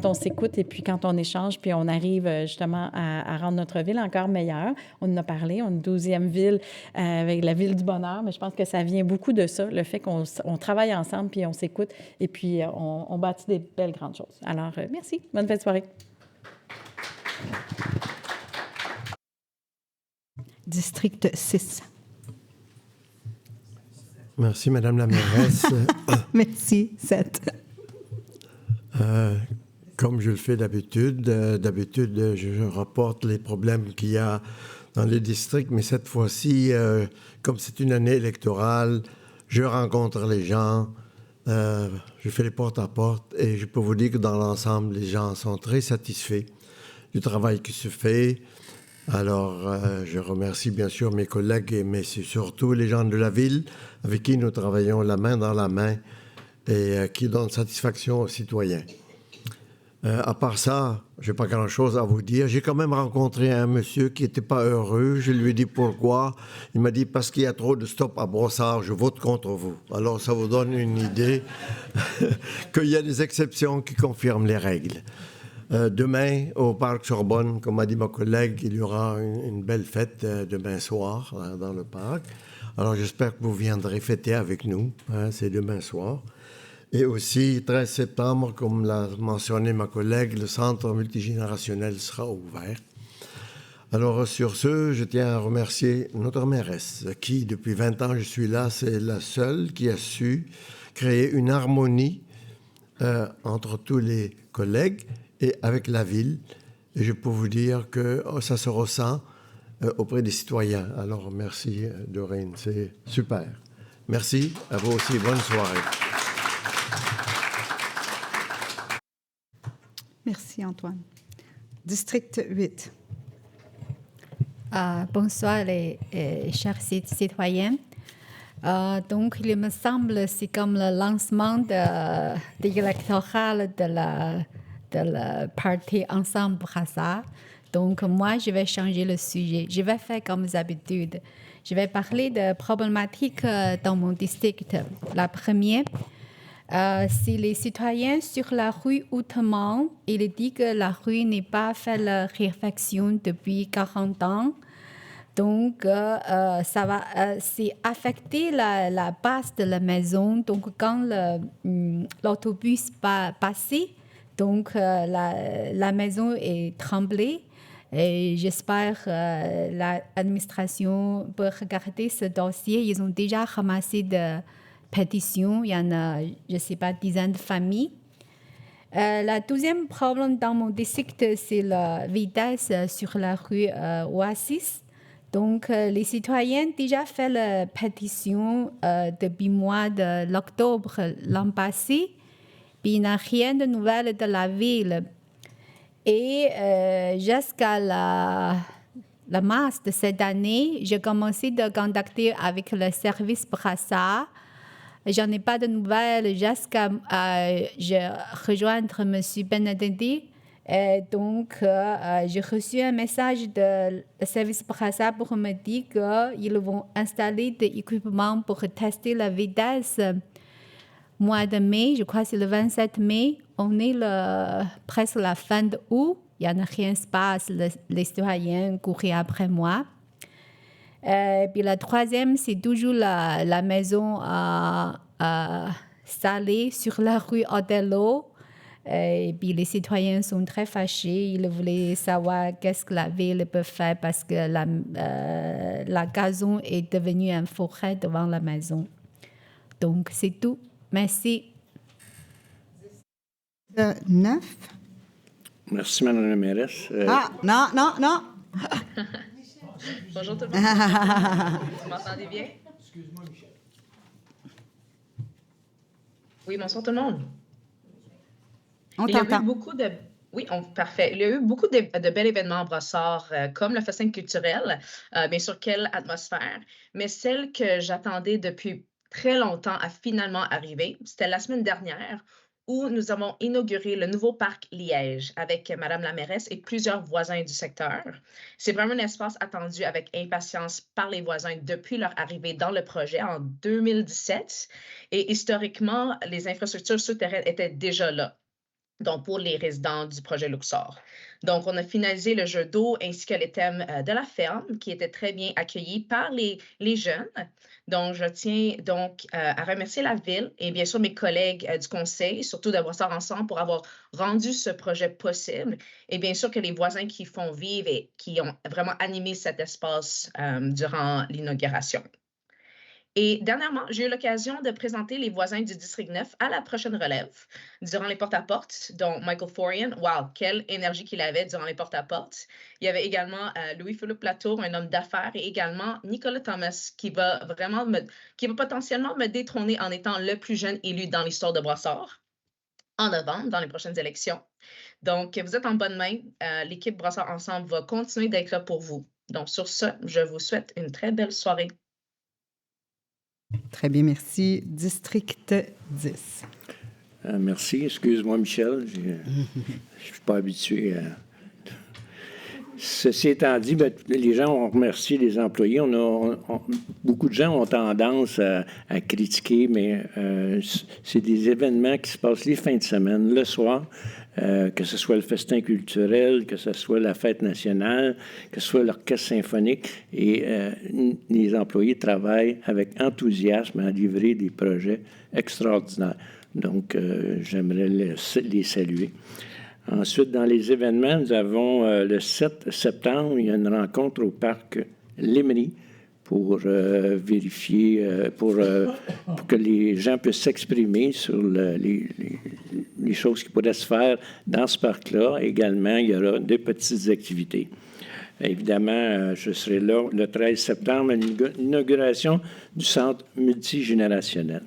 on s'écoute et puis quand on échange, puis on arrive justement à rendre notre ville encore meilleure. On en a parlé, on est une 12e ville avec la ville du bonheur, mais je pense que ça vient beaucoup de ça, le fait qu'on travaille ensemble, puis on s'écoute, et puis on bâtit des belles grandes choses. Alors, merci. Bonne fête de soirée. District 6. Merci, Madame la mairesse. Merci, 7. Comme je le fais d'habitude, je rapporte les problèmes qu'il y a dans les districts, mais cette fois-ci, comme c'est une année électorale, je rencontre les gens, je fais les porte-à-porte, et je peux vous dire que dans l'ensemble, les gens sont très satisfaits du travail qui se fait. Alors, je remercie bien sûr mes collègues, mais c'est surtout les gens de la ville avec qui nous travaillons la main dans la main et qui donnent satisfaction aux citoyens. À part ça, je n'ai pas grand-chose à vous dire. J'ai quand même rencontré un monsieur qui n'était pas heureux. Je lui ai dit pourquoi. Il m'a dit parce qu'il y a trop de stop à Brossard, je vote contre vous. Alors ça vous donne une idée qu'il y a des exceptions qui confirment les règles. Demain, au Parc Sorbonne, comme a dit ma collègue, il y aura une belle fête demain soir dans le parc. Alors j'espère que vous viendrez fêter avec nous. C'est demain soir. Et aussi, 13 septembre, comme l'a mentionné ma collègue, le centre multigénérationnel sera ouvert. Alors, sur ce, je tiens à remercier notre mairesse, qui, depuis 20 ans, je suis là, c'est la seule qui a su créer une harmonie entre tous les collègues et avec la ville. Et je peux vous dire que ça se ressent auprès des citoyens. Alors, merci, Doreen, c'est super. Merci, à vous aussi, bonne soirée. Merci, Antoine. District 8. Bonsoir, les chers citoyens. Donc, il me semble c'est comme le lancement de l'électoral de la partie Ensemble Brassard. Donc, moi, je vais changer le sujet. Je vais faire comme d'habitude. Je vais parler de problématiques dans mon district. La première, si les citoyens sur la rue Outremont, il dit que la rue n'est pas fait la réfection depuis 40 ans. Donc, ça va c'est affecter la base de la maison. Donc, quand l'autobus passe, donc la maison est tremblée. Et j'espère que l'administration peut regarder ce dossier. Ils ont déjà ramassé de pétitions. Il y en a, je ne sais pas, dizaines de familles. Le deuxième problème dans mon district, c'est la vitesse sur la rue Oasis. Donc, les citoyens ont déjà fait la pétition depuis le mois d'octobre l'an passé. Puis, il n'y a rien de nouvelles de la ville. Et jusqu'à la mars de cette année, j'ai commencé à contacter avec le service Brassard. Je n'en ai pas de nouvelles jusqu'à rejoindre M. Benedetti. Et donc, j'ai reçu un message du service Brassard pour me dire qu'ils vont installer des équipements pour tester la vitesse. Mois de mai, je crois que c'est le 27 mai, on est presque la fin d'août. Il n'y a rien qui se passe, les citoyens courent après moi. Puis la troisième, c'est toujours la maison salée sur la rue Othello. Et puis les citoyens sont très fâchés. Ils voulaient savoir qu'est-ce que la ville peut faire parce que la gazon est devenue une forêt devant la maison. Donc, c'est tout. Merci. 9. Merci, Mme la mairesse. Non. Bonjour tout le monde. Vous m'entendez bien? Excuse-moi, Michel. Oui, bonsoir tout le monde. On Il y a t'entend. eu beaucoup de... Oui, parfait. Il y a eu beaucoup de bels événements à Brossard, comme le festin culturel, bien sûr, quelle atmosphère, mais celle que j'attendais depuis très longtemps a finalement arrivé. C'était la semaine dernière où nous avons inauguré le nouveau parc Liège avec Madame la mairesse et plusieurs voisins du secteur. C'est vraiment un espace attendu avec impatience par les voisins depuis leur arrivée dans le projet en 2017. Et historiquement, les infrastructures souterraines étaient déjà là. Donc, pour les résidents du projet Luxor. Donc, on a finalisé le jeu d'eau ainsi que les thèmes de la ferme qui étaient très bien accueillis par les jeunes. Donc, je tiens donc à remercier la ville et bien sûr mes collègues du conseil, surtout de Brossard Ensemble pour avoir rendu ce projet possible et bien sûr que les voisins qui font vivre et qui ont vraiment animé cet espace durant l'inauguration. Et dernièrement, j'ai eu l'occasion de présenter les voisins du District 9 à la prochaine relève durant les porte-à-porte, dont Michael Forian. Wow, quelle énergie qu'il avait durant les porte-à-porte. Il y avait également Louis-Philippe Latour, un homme d'affaires, et également Nicolas Thomas, qui va potentiellement me détrôner en étant le plus jeune élu dans l'histoire de Brossard. en novembre, dans les prochaines élections. Donc, vous êtes en bonne main. L'équipe Brossard Ensemble va continuer d'être là pour vous. Donc, sur ce, je vous souhaite une très belle soirée. Très bien, merci. District 10. Merci. Excuse-moi, Michel. Je ne suis pas habitué à... Ceci étant dit, les gens ont remercié les employés. Beaucoup de gens ont tendance à critiquer, mais c'est des événements qui se passent les fins de semaine, le soir, que ce soit le festin culturel, que ce soit la fête nationale, que ce soit l'orchestre symphonique. Et les employés travaillent avec enthousiasme à livrer des projets extraordinaires. Donc, j'aimerais les saluer. Ensuite, dans les événements, nous avons le 7 septembre, il y a une rencontre au parc Lémery pour vérifier, pour que les gens puissent s'exprimer sur les choses qui pourraient se faire dans ce parc-là. Également, il y aura des petites activités. Évidemment, je serai là le 13 septembre à l'inauguration du centre multigénérationnel.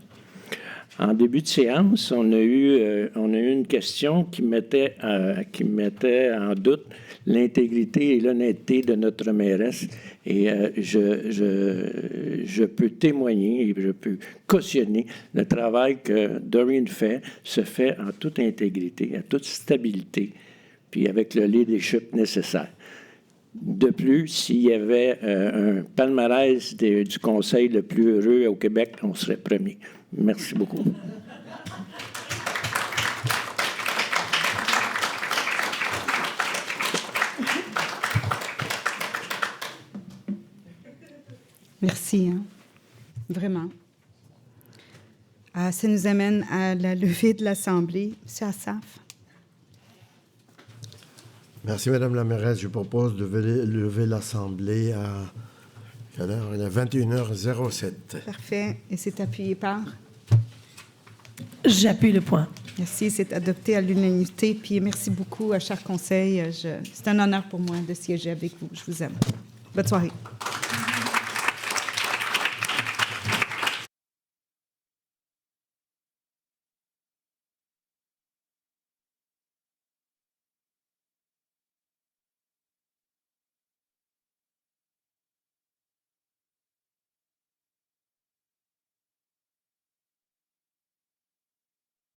En début de séance, on a eu une question qui mettait en doute l'intégrité et l'honnêteté de notre mairesse. Et je peux témoigner et je peux cautionner le travail que Doreen fait, se fait en toute intégrité, en toute stabilité, puis avec le leadership nécessaire. De plus, s'il y avait un palmarès du conseil le plus heureux au Québec, on serait premier. Merci beaucoup. Merci, hein? Vraiment. Ça nous amène à la levée de l'Assemblée. Monsieur Assaf. Merci, Madame la mairesse. Je propose de lever l'Assemblée à... quelle heure? Il est 21h07. Parfait. Et c'est appuyé par? J'appuie le point. Merci. C'est adopté à l'unanimité. Puis merci beaucoup, cher conseil. C'est un honneur pour moi de siéger avec vous. Je vous aime. Bonne soirée.